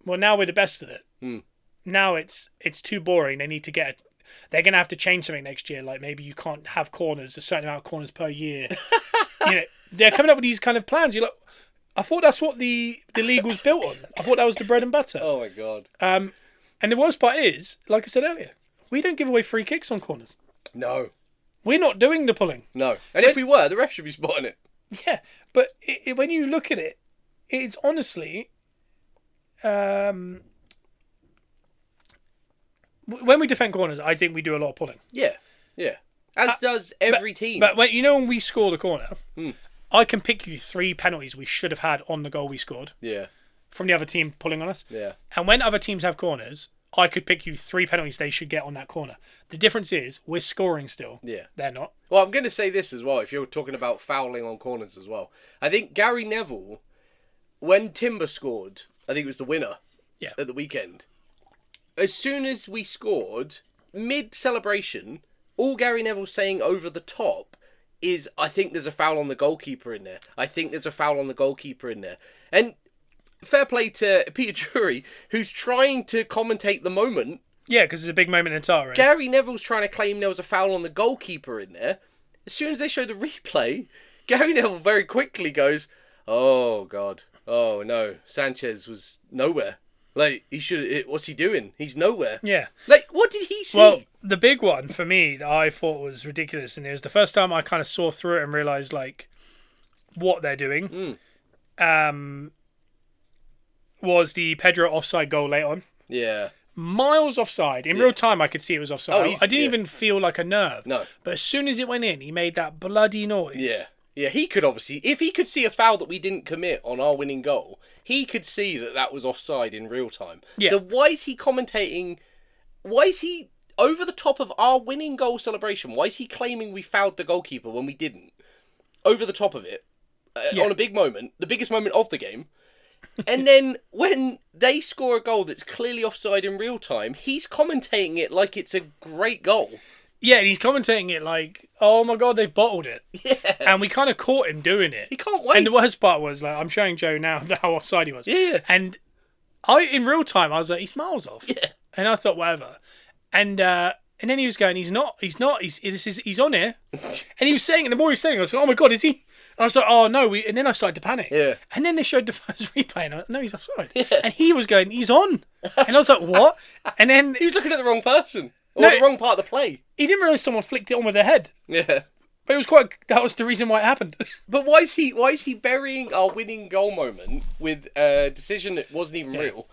Well, now we're the best at it. Now it's too boring. They need to get. They're going to have to change something next year. Like maybe you can't have corners, a certain amount of corners per year. They're coming up with these kind of plans. You're like, I thought that's what the league was built on. I thought that was the bread and butter. Oh my god. And the worst part is, like I said earlier, we don't give away free kicks on corners. No. We're not doing the pulling. No. And if we were, the ref should be spotting it. Yeah, but when you look at it, it's honestly, when we defend corners, I think we do a lot of pulling. Yeah. Yeah. As does every team. But when we score the corner, I can pick you 3 penalties we should have had on the goal we scored Yeah. from the other team pulling on us. Yeah. And when other teams have corners, I could pick you 3 penalties they should get on that corner. The difference is we're scoring still. Yeah. They're not. Well, I'm going to say this as well, if you're talking about fouling on corners as well. I think Gary Neville, when Timber scored, I think it was the winner at the weekend, as soon as we scored, mid-celebration, all Gary Neville's saying over the top is, I think there's a foul on the goalkeeper in there. I think there's a foul on the goalkeeper in there. And fair play to Peter Drury, who's trying to commentate the moment. Yeah, because it's a big moment in Tara. Gary Neville's trying to claim there was a foul on the goalkeeper in there. As soon as they show the replay, Gary Neville very quickly goes, oh, God. Oh, no. Sanchez was nowhere. Like, he should... What's he doing? He's nowhere. Yeah. Like, what did he see? Well, the big one for me that I thought was ridiculous, and it was the first time I kind of saw through it and realised, like, what they're doing, was the Pedro offside goal late on. Yeah. Miles offside. In real time, I could see it was offside. Oh, I didn't even feel like a nerve. No. But as soon as it went in, he made that bloody noise. Yeah. Yeah, he could obviously... If he could see a foul that we didn't commit on our winning goal, he could see that that was offside in real time. Yeah. So why is he commentating... Why is he over the top of our winning goal celebration, why is he claiming we fouled the goalkeeper when we didn't? Over the top of it, on a big moment, the biggest moment of the game. And then when they score a goal that's clearly offside in real time, he's commentating it like it's a great goal. Yeah, and he's commentating it like, oh my God, they've bottled it. Yeah. And we kind of caught him doing it. He can't wait. And the worst part was, like, I'm showing Joe now how offside he was. Yeah. And in real time, I was like, he's miles off. Yeah. And I thought, whatever. And then he was going, he's on here. And he was saying, and the more he was saying, I was like, oh my God, is he? And I was like, oh no. And then I started to panic. Yeah. And then they showed the first replay, and I was like, no, he's offside. Yeah. And he was going, he's on. And I was like, what? And then He was looking at the wrong person. Or No. the wrong part of the play. he didn't realise someone flicked it on with their head. Yeah. But that was the reason why it happened. But why is he burying our winning goal moment with a decision that wasn't even real?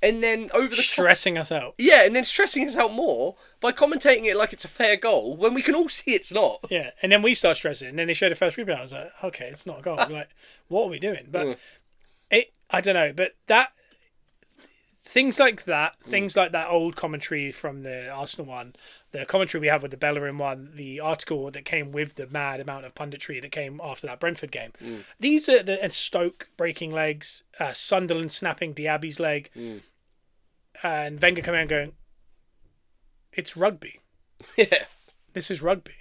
And then over the top... Stressing us out. Yeah, and then stressing us out more by commentating it like it's a fair goal when we can all see it's not. Yeah, and then we start stressing, and then they showed the first replay. I was like, okay, it's not a goal. Like, what are we doing? But I don't know. But things like that old commentary from the Arsenal one, the commentary we had with the Bellerin one, the article that came with the mad amount of punditry that came after that Brentford game. These are and Stoke breaking legs, Sunderland snapping Diaby's leg, and Wenger coming out and going, it's rugby. Yeah. This is rugby.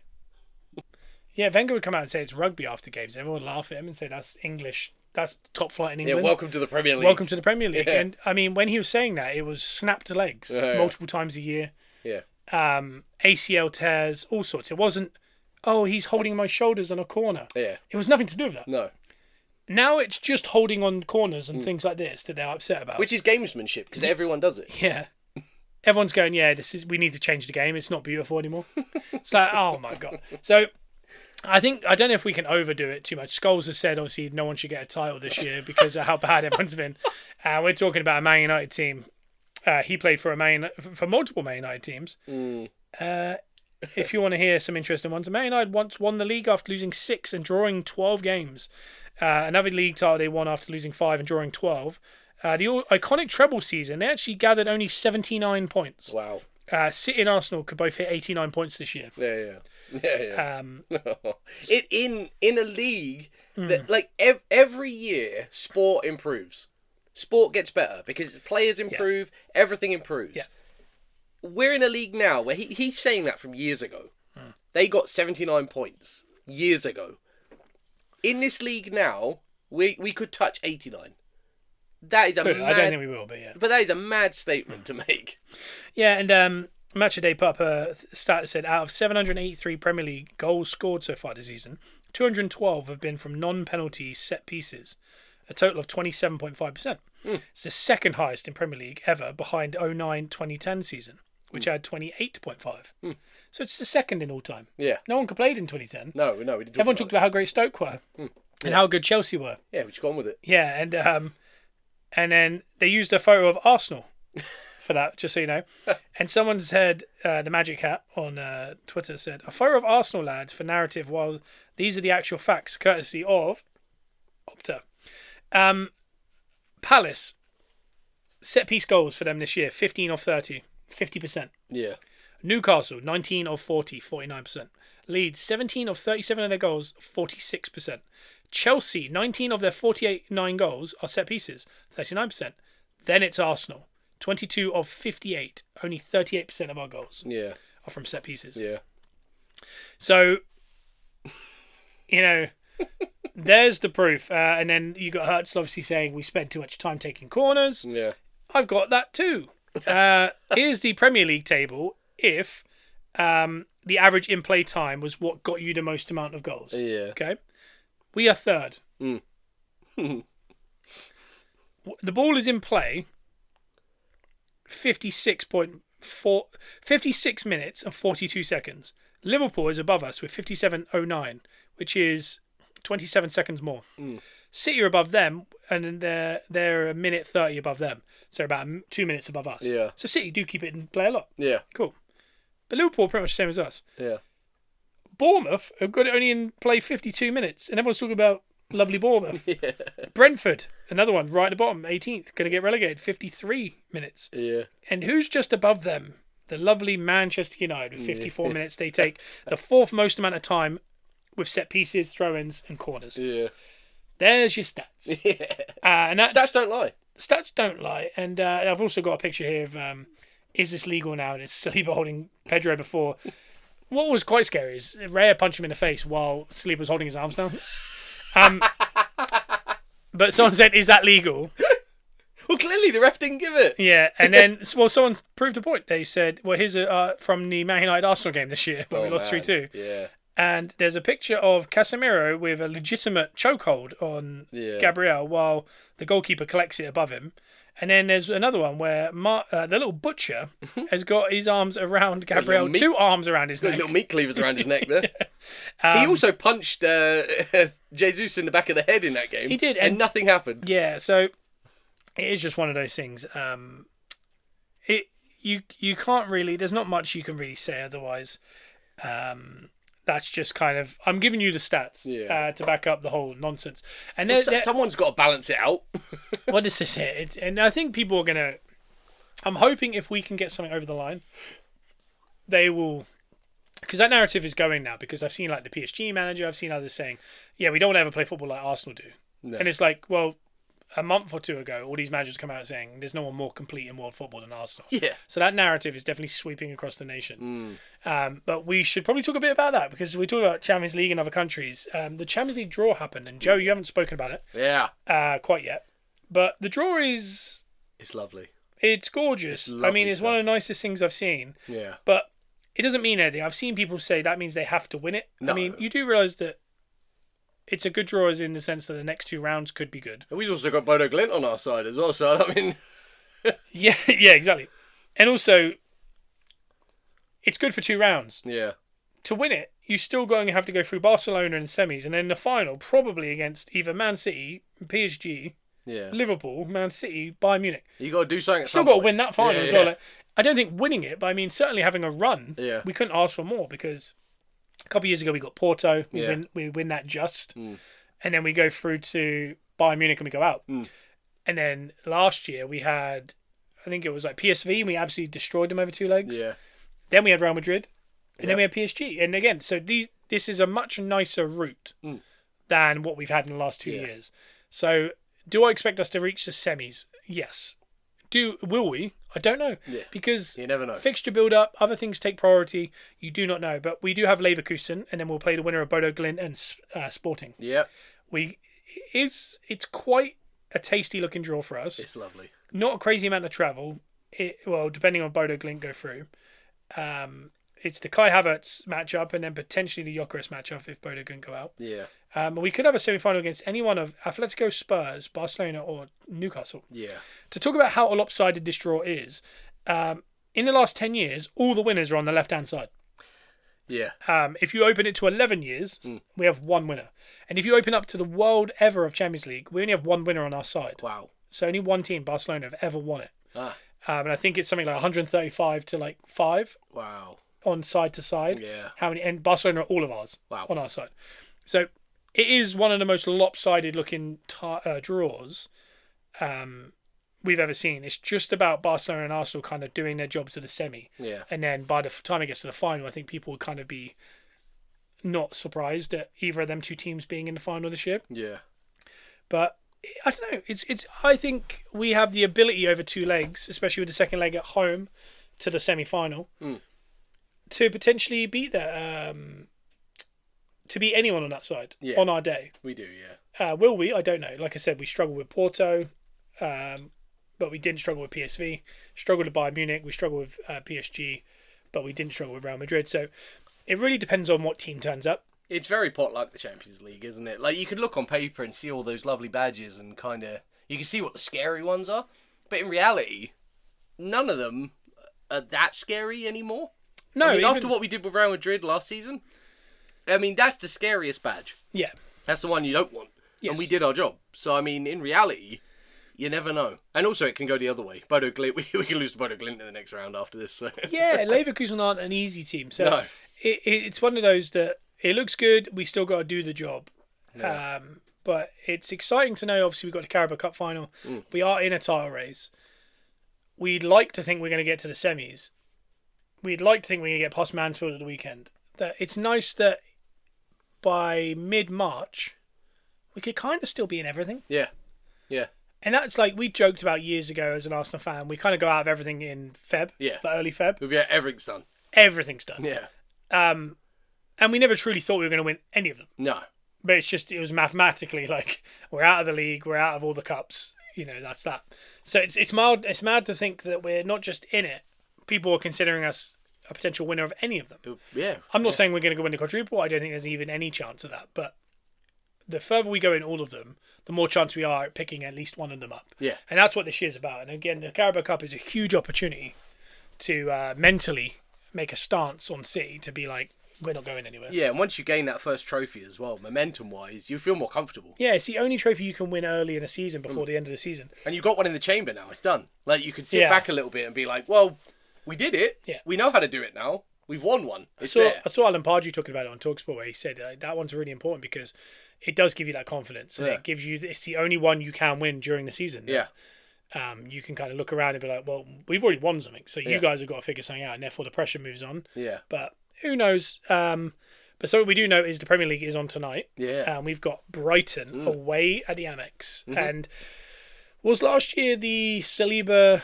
Yeah, Wenger would come out and say it's rugby after games. Everyone would laugh at him and say that's English. That's top flight in England. Yeah, welcome to the Premier League. Welcome to the Premier League. Yeah. And I mean, when he was saying that, it was snapped legs multiple times a year. Yeah. ACL tears, all sorts. It wasn't, oh, he's holding my shoulders on a corner. Yeah. It was nothing to do with that. No. Now it's just holding on corners and things like this that they're upset about. Which is gamesmanship, because everyone does it. Yeah. Everyone's going, yeah, we need to change the game. It's not beautiful anymore. It's like, oh my God. So I don't know if we can overdo it too much. Scholes has said, obviously, no one should get a title this year because of how bad everyone's been. We're talking about a Man United team. He played for multiple Man United teams. If you want to hear some interesting ones, Man United once won the league after losing 6 and drawing 12 games. Another league title they won after losing 5 and drawing 12. The iconic treble season, they actually gathered only 79 points. Wow. City and Arsenal could both hit 89 points this year. Yeah. In a league that, like, every year, sport improves. Sport gets better because players improve, everything improves. Yeah. We're in a league now where he's saying that from years ago. They got 79 points years ago. In this league now, we could touch 89. That is a mad... I don't think we will, but yeah. But that is a mad statement to make. Yeah, and Matchaday put up a stat that said out of 783 Premier League goals scored so far this season, 212 have been from non-penalty set pieces, a total of 27.5%. It's the second highest in Premier League ever, behind 09-2010 season, which had 28.5. So it's the second in all time. Yeah. No one complained in 2010. No, we didn't. Everyone talked about how great Stoke were and how good Chelsea were. Yeah, we just got on with it. Yeah, and then they used a photo of Arsenal for that, just so you know. And someone said, the Magic Hat on Twitter said, a photo of Arsenal lads for narrative, while these are the actual facts, courtesy of Opta. Palace, set piece goals for them this year, 15 of 30, 50%. Yeah. Newcastle, 19 of 40, 49%. Leeds, 17 of 37 of their goals, 46%. Chelsea, 19 of their 49 goals are set pieces, 39%. Then it's Arsenal, 22 of 58, only 38% of our goals are from set pieces. Yeah. So, there's the proof. And then you got Hertz obviously saying we spend too much time taking corners. Yeah. I've got that too. Here's the Premier League table if the average in-play time was what got you the most amount of goals. Yeah. Okay? We are third. The ball is in play 56 minutes and 42 seconds. Liverpool is above us with 57.09, which is 27 seconds more. City are above them, and they're a minute 30 above them. So about 2 minutes above us. Yeah. So City do keep it in play a lot. Yeah. Cool. But Liverpool are pretty much the same as us. Yeah. Bournemouth have got it only in play 52 minutes, and everyone's talking about lovely Bournemouth. Yeah. Brentford, another one, right at the bottom, 18th, going to get relegated, 53 minutes. Yeah. And who's just above them the lovely Manchester United with 54 minutes. They take the fourth most amount of time with set pieces, throw-ins, and corners. Yeah. There's your stats. And that's, Stats don't lie. Stats don't lie. And I've also got a picture here of is this legal now? And it's Saliba holding Pedro before. What was quite scary is Raya punched him in the face while Saliba was holding his arms down. But someone said, is that legal? Well, clearly the ref didn't give it. Yeah, and then, well, someone proved a point. They said, well, here's from the Man United Arsenal game this year where we lost 3-2. Yeah. And there's a picture of Casemiro with a legitimate chokehold on Gabriel while the goalkeeper collects it above him. And then there's another one where the little butcher has got his arms around Gabriel, two arms around his neck. Little meat cleavers around his neck there. He also punched Jesus in the back of the head in that game. He did. And nothing happened. Yeah, so it is just one of those things. You can't really, there's not much you can really say otherwise. That's just kind of, I'm giving you the stats to back up the whole nonsense. And someone's got to balance it out. What is this here? And I think people are going to, I'm hoping if we can get something over the line, they will, because that narrative is going now, because I've seen like the PSG manager, I've seen others saying, yeah, we don't want to ever play football like Arsenal do. No. And it's like, well, a month or two ago, all these managers come out saying there's no one more complete in world football than Arsenal. Yeah. So that narrative is definitely sweeping across the nation. But we should probably talk a bit about that because we talk about Champions League in other countries. The Champions League draw happened, and Joe, you haven't spoken about it. Yeah. Quite yet. But the draw is... It's lovely. It's gorgeous. It's lovely it's one of the nicest things I've seen. Yeah. But it doesn't mean anything. I've seen people say that means they have to win it. No. I mean, you do realise that it's a good draw as in the sense that the next two rounds could be good. And we've also got Bodo Glint on our side as well, so I mean... yeah, exactly. And also, it's good for 2 rounds. Yeah. To win it, you're still going to have to go through Barcelona in semis, and then the final, probably against either Man City, PSG, Liverpool, Man City, Bayern Munich. You got to do something. Still got to win that final as well. Like, I don't think winning it, but I mean certainly having a run. Yeah. We couldn't ask for more because a couple of years ago we got Porto. We win that just, and then we go through to Bayern Munich and we go out. And then last year we had, I think it was like PSV, and we absolutely destroyed them over 2 legs. Yeah. Then we had Real Madrid, and then we had PSG. And again, so this is a much nicer route than what we've had in the last 2 years. So do I expect us to reach the semis? Yes. Will we? I don't know. Yeah. Because you never know. Fixture build up, other things take priority. You do not know. But we do have Leverkusen, and then we'll play the winner of Bodo Glint and Sporting. Yeah. It's quite a tasty looking draw for us. It's lovely. Not a crazy amount of travel. Depending on Bodo Glint go through. It's the Kai Havertz matchup and then potentially the Gyökeres matchup if Bodo Glint go out. Yeah. We could have a semi-final against any one of Atletico, Spurs, Barcelona or Newcastle. Yeah. To talk about how lopsided this draw is, in the last 10 years, all the winners are on the left-hand side. Yeah. If you open it to 11 years, we have 1 winner. And if you open up to the world ever of Champions League, we only have 1 winner on our side. Wow. So only 1 team, Barcelona, have ever won it. And I think it's something like 135 to like 5. Wow. On side to side. Yeah. How many? And Barcelona are all of ours. Wow. On our side. So it is one of the most lopsided looking draws we've ever seen. It's just about Barcelona and Arsenal kind of doing their job to the semi. Yeah. And then by the time it gets to the final, I think people would kind of be not surprised at either of them 2 teams being in the final this year. Yeah. But I don't know. It's. I think we have the ability over 2 legs, especially with the second leg at home to the semi-final, to potentially beat that. To beat anyone on that side on our day. We do, yeah. Will we? I don't know. Like I said, we struggled with Porto, but we didn't struggle with PSV. Struggled with Bayern Munich. We struggled with PSG, but we didn't struggle with Real Madrid. So it really depends on what team turns up. It's very pot like the Champions League, isn't it? Like, you could look on paper and see all those lovely badges and kind of... You can see what the scary ones are. But in reality, none of them are that scary anymore. No, I mean, after what we did with Real Madrid last season, I mean, that's the scariest badge. Yeah. That's the one you don't want. Yes. And we did our job. So, I mean, in reality, you never know. And also, it can go the other way. Bodo Glint, we can lose to Bodo Glint in the next round after this. So. Yeah, Leverkusen aren't an easy team. So no. It's one of those that it looks good. We still got to do the job. Yeah. But it's exciting to know, obviously, we've got the Carabao Cup final. We are in a title race. We'd like to think we're going to get to the semis. we'd like to think we can get past Mansfield at the weekend. That it's nice that by mid-March we could kind of still be in everything. Yeah. Yeah. And that's like we joked about years ago as an Arsenal fan. We kind of go out of everything in Feb, Yeah. like early Feb. Yeah, everything's done. Everything's done. Yeah. And we never truly thought we were going to win any of them. No. But it was mathematically like we're out of the league, we're out of all the cups. That's that. So it's mild. It's mad to think that we're not just in it. People are considering us a potential winner of any of them. Yeah. I'm not saying we're going to go win the quadruple. I don't think there's even any chance of that. But the further we go in all of them, the more chance we are at picking at least one of them up. Yeah. And that's what this year's about. And again, the Carabao Cup is a huge opportunity to mentally make a stance on City to be like, we're not going anywhere. Yeah, and once you gain that first trophy as well, momentum-wise, you feel more comfortable. Yeah, it's the only trophy you can win early in a season before the end of the season. And you've got one in the chamber now. It's done. Like, you can sit Yeah. back a little bit and be like, well, we did it. Yeah. We know how to do it now. We've won one. It's I there. saw Alan Pardew talking about it on TalkSport where he said that one's really important because it does give you that confidence. And Yeah. it gives you, it's the only one you can win during the season. Yeah. You can kind of look around and be like, well, we've already won something. So you Yeah. guys have got to figure something out. And therefore the pressure moves on. Yeah. But who knows? But so what we do know is the Premier League is on tonight. Yeah. We've got Brighton away at the Amex. Mm-hmm. And was last year the Saliba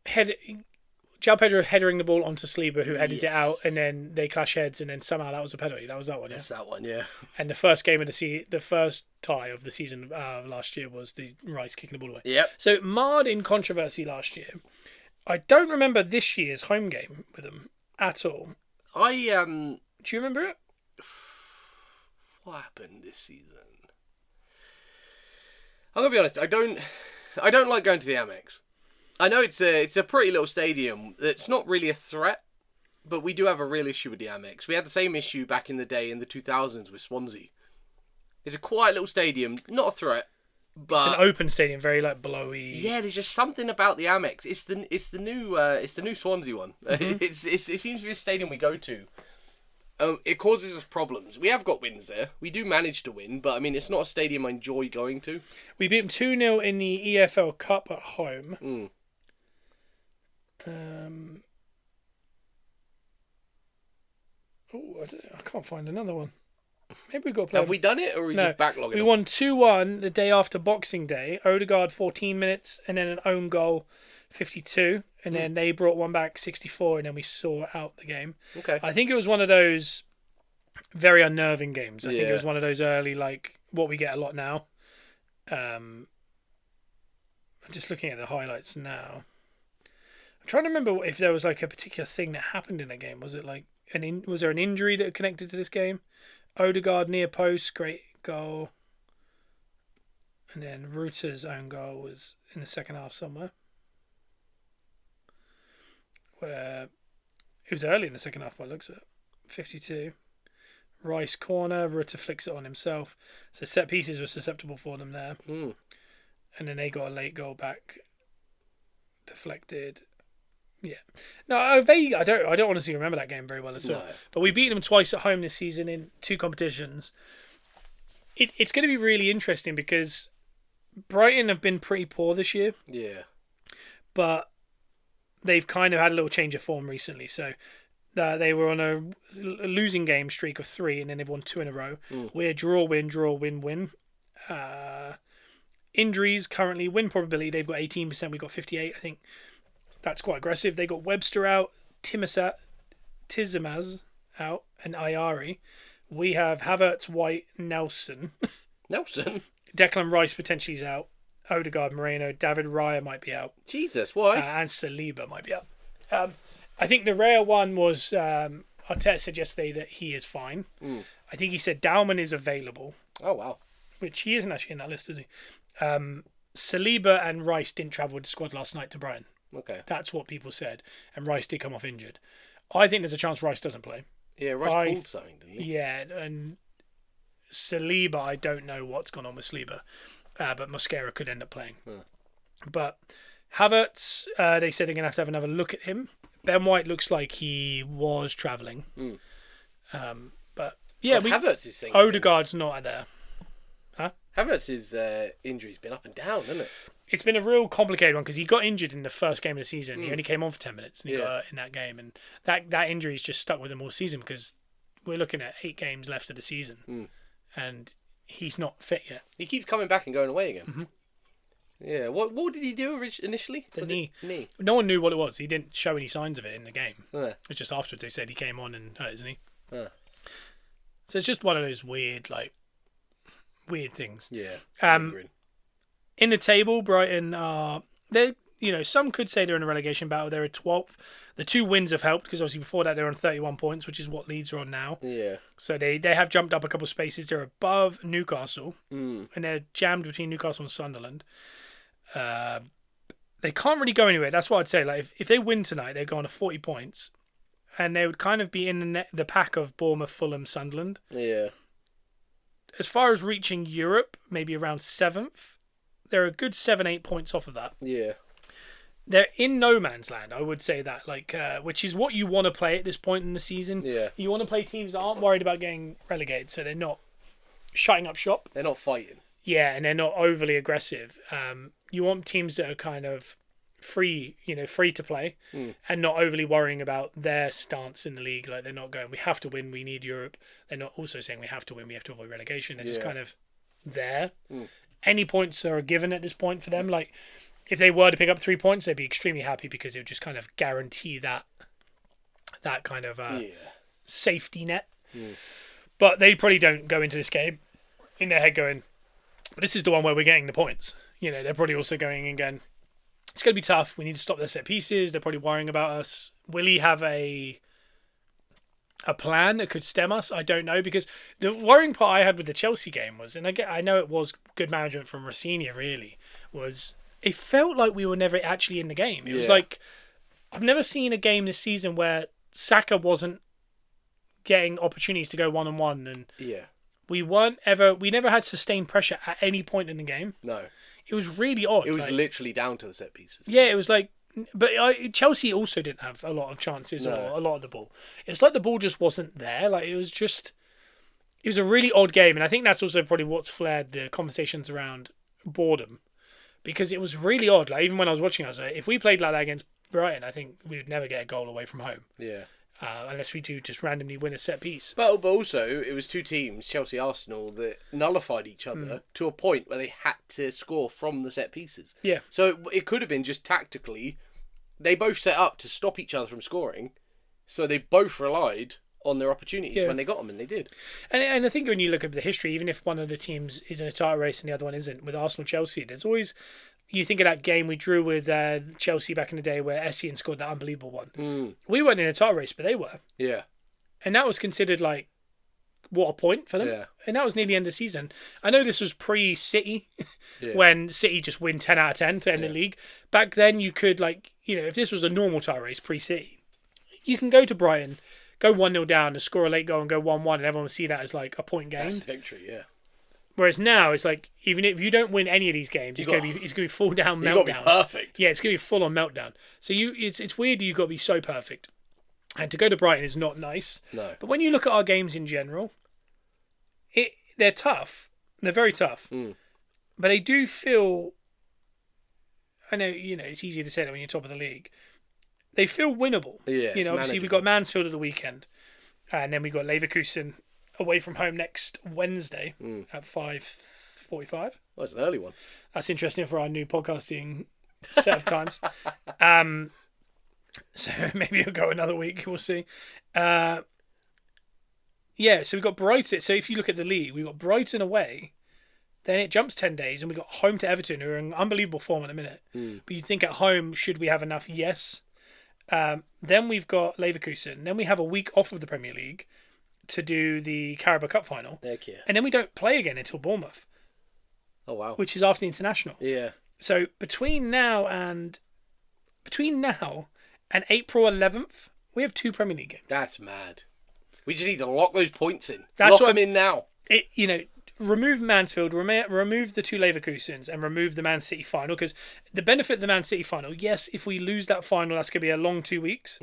João Pedro headering the ball onto Saliba, who headers it out, and then they clash heads, and then somehow that was a penalty. That was that one, yeah. That's that one, yeah. And the first game of the first tie of the season last year was the Rice kicking the ball away. Yep. So marred in controversy last year. I don't remember this year's home game with them at all. Do you remember it? What happened this season? I'm gonna be honest. I don't like going to the Amex. I know it's a pretty little stadium. It's not really a threat, but we do have a real issue with the Amex. We had the same issue back in the day in the 2000s with Swansea. It's a quiet little stadium, not a threat, but It's an open stadium, very like blowy. yeah, there's just something about the Amex. It's the new Swansea one. It seems to be a stadium we go to. It causes us problems. We have got wins there. We do manage to win, but I mean, it's not a stadium I enjoy going to. We beat them 2-0 in the EFL Cup at home. I can't find another one. Maybe we've got to play. Have we done it, or are we just backlogging? We won 2-1 the day after Boxing Day. Odegaard 14 minutes, and then an own goal 52, and then they brought one back 64, and then we saw out the game. Okay. I think it was one of those very unnerving games. I think Yeah. it was one of those early, like what we get a lot now. I'm just looking at the highlights now. I'm trying to remember if there was like a particular thing that happened in a game. Was it like was there an injury that connected to this game? Odegaard near post, great goal. And then Reuter's own goal was in the second half somewhere. Where it was early in the second half by the looks of it. 52. Rice corner, Reuter flicks it on himself. So set pieces were susceptible for them there. And then they got a late goal back. Deflected. Yeah. No, I don't honestly remember that game very well at all. No. But we beat them twice at home this season in 2 competitions. It's going to be really interesting because Brighton have been pretty poor this year, Yeah. but they've kind of had a little change of form recently. So they were on a losing game streak of 3, and then they've won 2 in a row. We're draw, win, win. Injuries currently, win probability, they've got 18%, we've got 58%. I think that's quite aggressive. They got Webster out, Tizimaz out, and Ayari. We have Havertz, White, Nelson. Nelson? Declan Rice potentially is out. Odegaard, Moreno, David Raya might be out. Jesus, why? And Saliba might be out. I think the rare one was Arteta said yesterday that he is fine. I think he said Dauman is available, Oh, wow. which he isn't actually in that list, is he? Saliba and Rice didn't travel with the squad last night to Brighton. Okay. That's what people said. And Rice did come off injured. I think there's a chance Rice doesn't play. Yeah, Rice pulled something, didn't he? Yeah, and Saliba, I don't know what's gone on with Saliba, but Mosquera could end up playing. But Havertz, they said they're going to have another look at him. Ben White looks like he was travelling. But yeah, Havertz is saying Odegaard's not there. Havertz's injury's been up and down, hasn't it? it's been a real complicated one because he got injured in the first game of the season. He only came on for 10 minutes and he got hurt in that game. And that injury's just stuck with him all season because we're looking at 8 games left of the season. And he's not fit yet. He keeps coming back and going away again. Yeah. What did he do initially? The Was knee. it knee. No one knew what it was. He didn't show any signs of it in the game. Yeah. It's just afterwards they said he came on and hurt his knee. Yeah. So it's just one of those weird things. Yeah. In the table, Brighton are they. Some could say they're in a relegation battle. They're at 12th. The 2 wins have helped because obviously before that they were on 31 points, which is what Leeds are on now. Yeah. So they have jumped up a couple of spaces. They're above Newcastle, and they're jammed between Newcastle and Sunderland. They can't really go anywhere. That's what I'd say. Like if they win tonight, they're going to 40 points, and they would kind of be in the pack of Bournemouth, Fulham, Sunderland. Yeah. As far as reaching Europe, maybe around 7th. They're a good 7-8 points off of that. Yeah. They're in no man's land, I would say that, which is what you want to play at this point in the season. Yeah. You want to play teams that aren't worried about getting relegated, so they're not shutting up shop. They're not fighting. Yeah, and they're not overly aggressive. You want teams that are kind of free to play, and not overly worrying about their stance in the league. Like they're not going, we have to win, we need Europe. They're not also saying we have to win, we have to avoid relegation. They're just kind of there. Any points are given at this point for them. Like if they were to pick up 3 points, they'd be extremely happy because it would just kind of guarantee that kind of safety net. But they probably don't go into this game in their head going, this is the one where we're getting the points. They're probably also going and going, it's going to be tough. We need to stop their set pieces. They're probably worrying about us. Will he have a plan that could stem us? I don't know, because the worrying part I had with the Chelsea game was, and I know it was good management from Rosenior really, was it felt like we were never actually in the game. It was like, I've never seen a game this season where Saka wasn't getting opportunities to go 1-on-1, and we never had sustained pressure at any point in the game. No. It was really odd. It was literally down to the set pieces. Yeah, it was like, but Chelsea also didn't have a lot of chances or a lot of the ball. It's like the ball just wasn't there. Like it was a really odd game, and I think that's also probably what's flared the conversations around boredom, because it was really odd. Like even when I was watching, I was like, if we played like that against Brighton, I think we would never get a goal away from home. Yeah. Unless we do just randomly win a set piece. But also, it was 2 teams, Chelsea, Arsenal, that nullified each other to a point where they had to score from the set pieces. Yeah. So it could have been just tactically, they both set up to stop each other from scoring, so they both relied on their opportunities when they got them, and they did. And I think when you look at the history, even if one of the teams is in a title race and the other one isn't, with Arsenal, Chelsea, there's always... You think of that game we drew with Chelsea back in the day where Essien scored that unbelievable one. We weren't in a title race, but they were. Yeah. And that was considered like, what a point for them. Yeah. And that was near the end of the season. I know this was pre-City, when City just win 10 out of 10 to end the league. Back then you could if this was a normal title race pre-City, you can go to Brighton, go 1-0 down and score a late goal and go 1-1 and everyone will see that as like a point gained. That's victory, yeah. Whereas now it's like, even if you don't win any of these games, it's going to be full down meltdown. You've got to be perfect. Yeah, it's going to be full on meltdown. So it's weird. You've got to be so perfect, and to go to Brighton is not nice. No. But when you look at our games in general, they're tough. They're very tough. But they do feel. I know it's easier to say that when you're top of the league. They feel winnable. Yeah. Obviously we got Mansfield at the weekend, and then we got Leverkusen away from home next Wednesday at 5:45. Well, that's an early one. That's interesting for our new podcasting set of times. So maybe we'll go another week. We'll see. So we've got Brighton. So if you look at the league, we've got Brighton away. Then it jumps 10 days, and we've got home to Everton, who are in unbelievable form at the minute. But you think at home, should we have enough? Yes. Then we've got Leverkusen. Then we have a week off of the Premier League to do the Carabao Cup final. Heck yeah. And then we don't play again until Bournemouth. Oh, wow. Which is after the international. Yeah. So between now and April 11th, we have 2 Premier League games. That's mad. We just need to lock those points in. Lock them in now. Remove Mansfield, remove the 2 Leverkusens, and remove the Man City final, because the benefit of the Man City final, yes, if we lose that final, that's going to be a long 2 weeks.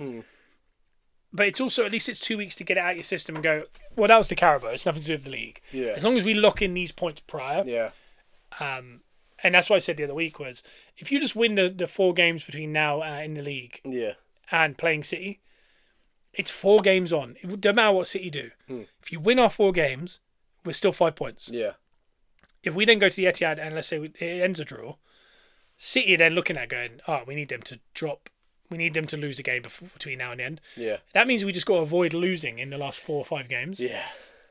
But it's also, at least it's 2 weeks to get it out of your system and go, well, that was the Carabao. It's nothing to do with the league. Yeah. As long as we lock in these points prior. Yeah. And And that's what I said the other week was, if you just win the 4 games between now in the league Yeah. and playing City, it's 4 games on. It doesn't matter what City do. If you win our 4 games, we're still 5 points. Yeah. If we then go to the Etihad and let's say it ends a draw, City are then looking at going, we need them to drop. We need them to lose a game between now and the end. Yeah. That means we just got to avoid losing in the last 4 or 5 games. Yeah.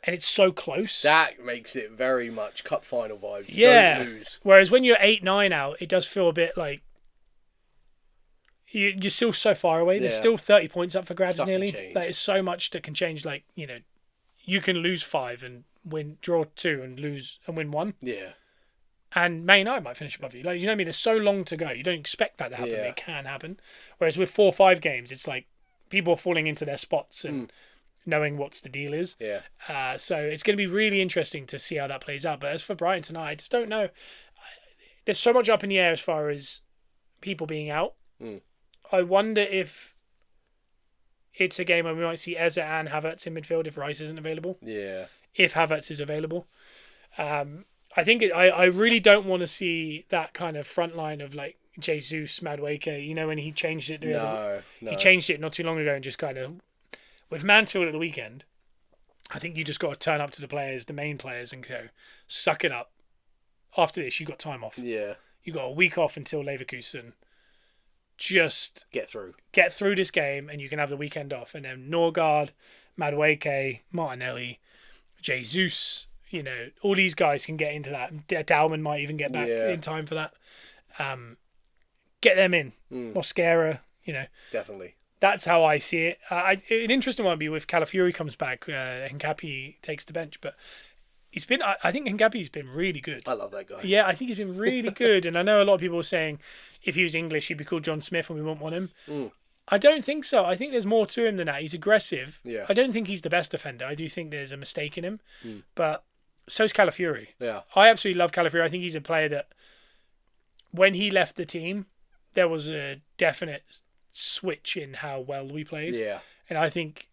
And it's so close. That makes it very much cup final vibes. Yeah. Don't lose. Whereas when you're 8-9 out, it does feel a bit like you're still so far away. There's Yeah. still 30 points up for grabs Stuff can nearly. change. Like, it's so much that can change. Like, you can lose 5 and draw 2 and lose and win 1. Yeah. And Man United might finish above you. Like, you know what I mean? There's so long to go. You don't expect that to happen. Yeah. But it can happen. Whereas with 4 or 5 games, it's like people are falling into their spots and knowing what's the deal is. Yeah. So it's going to be really interesting to see how that plays out. But as for Brighton tonight, I just don't know. There's so much up in the air as far as people being out. I wonder if it's a game where we might see Eze and Havertz in midfield if Rice isn't available. Yeah. If Havertz is available. I think I really don't want to see that kind of front line of like Jesus, Madueke, when he changed it. No. He changed it not too long ago and just kind of... With Mansfield at the weekend, I think you just got to turn up to the players, the main players, and go, suck it up. After this, you got time off. Yeah. You got a week off until Leverkusen. Just Get through. get through this game and you can have the weekend off. And then Norgard, Madueke, Martinelli, Jesus, all these guys can get into that. Dowman might even get back in time for that. Get them in. Mosquera, Definitely. That's how I see it. An interesting one would be if Calafiori comes back, Hincapi takes the bench, but I think Hincapi's been really good. I love that guy. Yeah, I think he's been really good. And I know a lot of people are saying if he was English, he'd be called John Smith and we wouldn't want him. I don't think so. I think there's more to him than that. He's aggressive. Yeah. I don't think he's the best defender. I do think there's a mistake in him. But so's Calafiori. Yeah. I absolutely love Calafiori. I think he's a player that when he left the team, there was a definite switch in how well we played. Yeah. And I think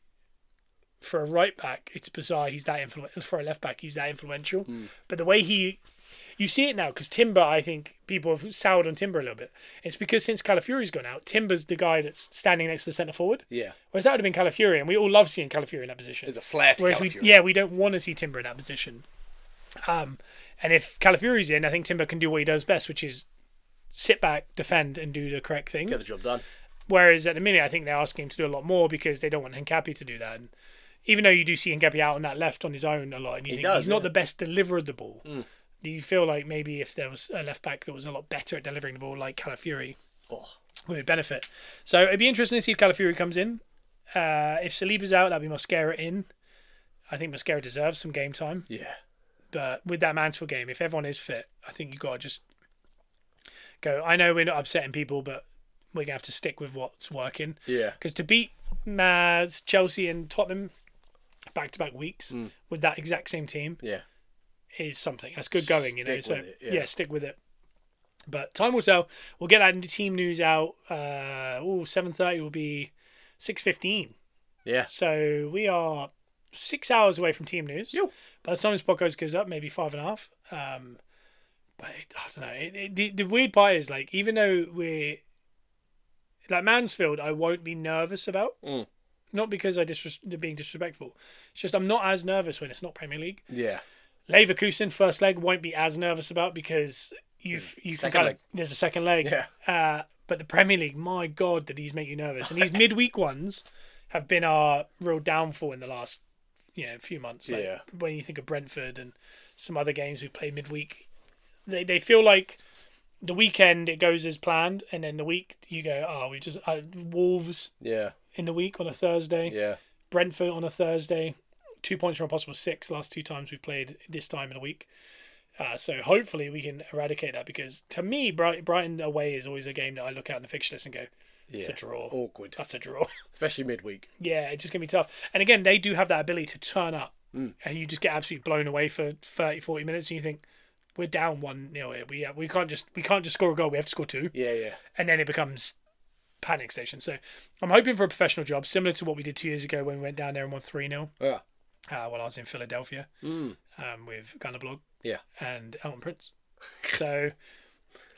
for a right back, it's bizarre he's that influential. For a left back, he's that influential. But the way you see it now, because Timber, I think people have soured on Timber a little bit. It's because since Calafiori's gone out, Timber's the guy that's standing next to the centre forward. Yeah. Whereas that would have been Calafiori, and we all love seeing Calafiori in that position. There's a flair to Whereas Calafiori. we don't want to see Timber in that position. And if Calafiori's in, I think Timber can do what he does best, which is sit back, defend, and do the correct things. Get the job done. Whereas at the minute, I think they're asking him to do a lot more because they don't want Hincapi to do that. And even though you do see Hincapi out on that left on his own a lot, and you think he's not the best deliverer of the ball, do you feel like maybe if there was a left back that was a lot better at delivering the ball, like Calafiori, would benefit? So it'd be interesting to see if Calafiori comes in. If Saliba's out, that'd be Mosquera in. I think Mosquera deserves some game time. Yeah. But with that Mansfield game, if everyone is fit, I think you've got to just go. I know we're not upsetting people, but we're going to have to stick with what's working. Yeah. Because to beat Chelsea and Tottenham back-to-back weeks with that exact same team is something. That's good going, stick with it. But time will tell. We'll get that team news out. 7:30 will be 6:15. Yeah. So we are 6 hours away from team news. Yo. By the time this podcast goes up, maybe 5.5. But I don't know. The weird part is, like, even though we're like Mansfield, I won't be nervous about. Not because they're being disrespectful. It's just I'm not as nervous when it's not Premier League. Yeah. Leverkusen first leg won't be as nervous about because you can kind of there's a second leg. Yeah. But the Premier League, my God, did these make you nervous? And these midweek ones have been our real downfall in the last few months. Like, when you think of Brentford and some other games we played midweek, they feel like the weekend it goes as planned, and then the week you go, we just Wolves. Yeah. In the week on a Thursday. Yeah. Brentford on a Thursday. 2 points from a possible 6 last 2 times we've played this time in a week. So hopefully we can eradicate that, because to me, Brighton away is always a game that I look at in the fixture list and go, it's a draw. Awkward. That's a draw. Especially midweek. Yeah, it's just going to be tough. And again, they do have that ability to turn up and you just get absolutely blown away for 30, 40 minutes and you think, we're down 1-0 here. We can't just score a goal. We have to score 2. Yeah, yeah. And then it becomes panic station. So I'm hoping for a professional job, similar to what we did 2 years ago when we went down there and won 3-0. Yeah. While I was in Philadelphia with Gunner Blog Yeah. and Elton Prince. So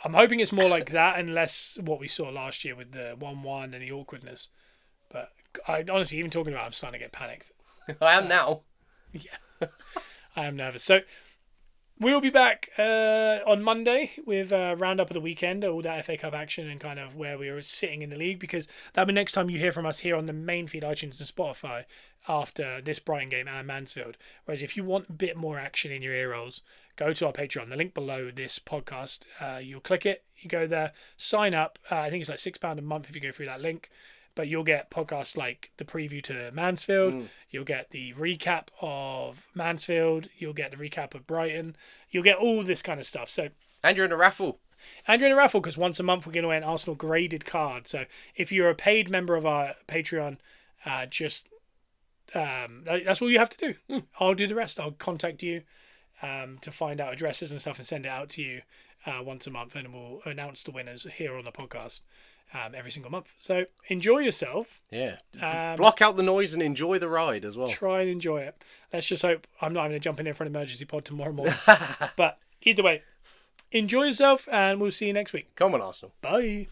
I'm hoping it's more like that and less what we saw last year with the 1-1 and the awkwardness. But I honestly, even talking about it, I'm starting to get panicked. I am now. Yeah, I am nervous. So we'll be back on Monday with a roundup of the weekend, all that FA Cup action and kind of where we are sitting in the league, because that'll be next time you hear from us here on the main feed, iTunes and Spotify, after this Brighton game and Mansfield. Whereas if you want a bit more action in your ear rolls, go to our Patreon. The link below this podcast, you'll click it, you go there, sign up. I think it's like £6 a month if you go through that link. But you'll get podcasts like the preview to Mansfield. You'll get the recap of Mansfield. You'll get the recap of Brighton. You'll get all this kind of stuff. So, And you're in a raffle. and you're in a raffle because once a month we're going to an Arsenal graded card. So if you're a paid member of our Patreon, that's all you have to do. I'll do the rest. I'll contact you to find out addresses and stuff and send it out to you once a month, and we'll announce the winners here on the podcast. Every single month. So enjoy yourself. Yeah. Block out the noise and enjoy the ride as well. Try and enjoy it. Let's just hope I'm not having to jump in here for an emergency pod tomorrow morning. But either way, enjoy yourself and we'll see you next week. Come on, Arsenal. Bye.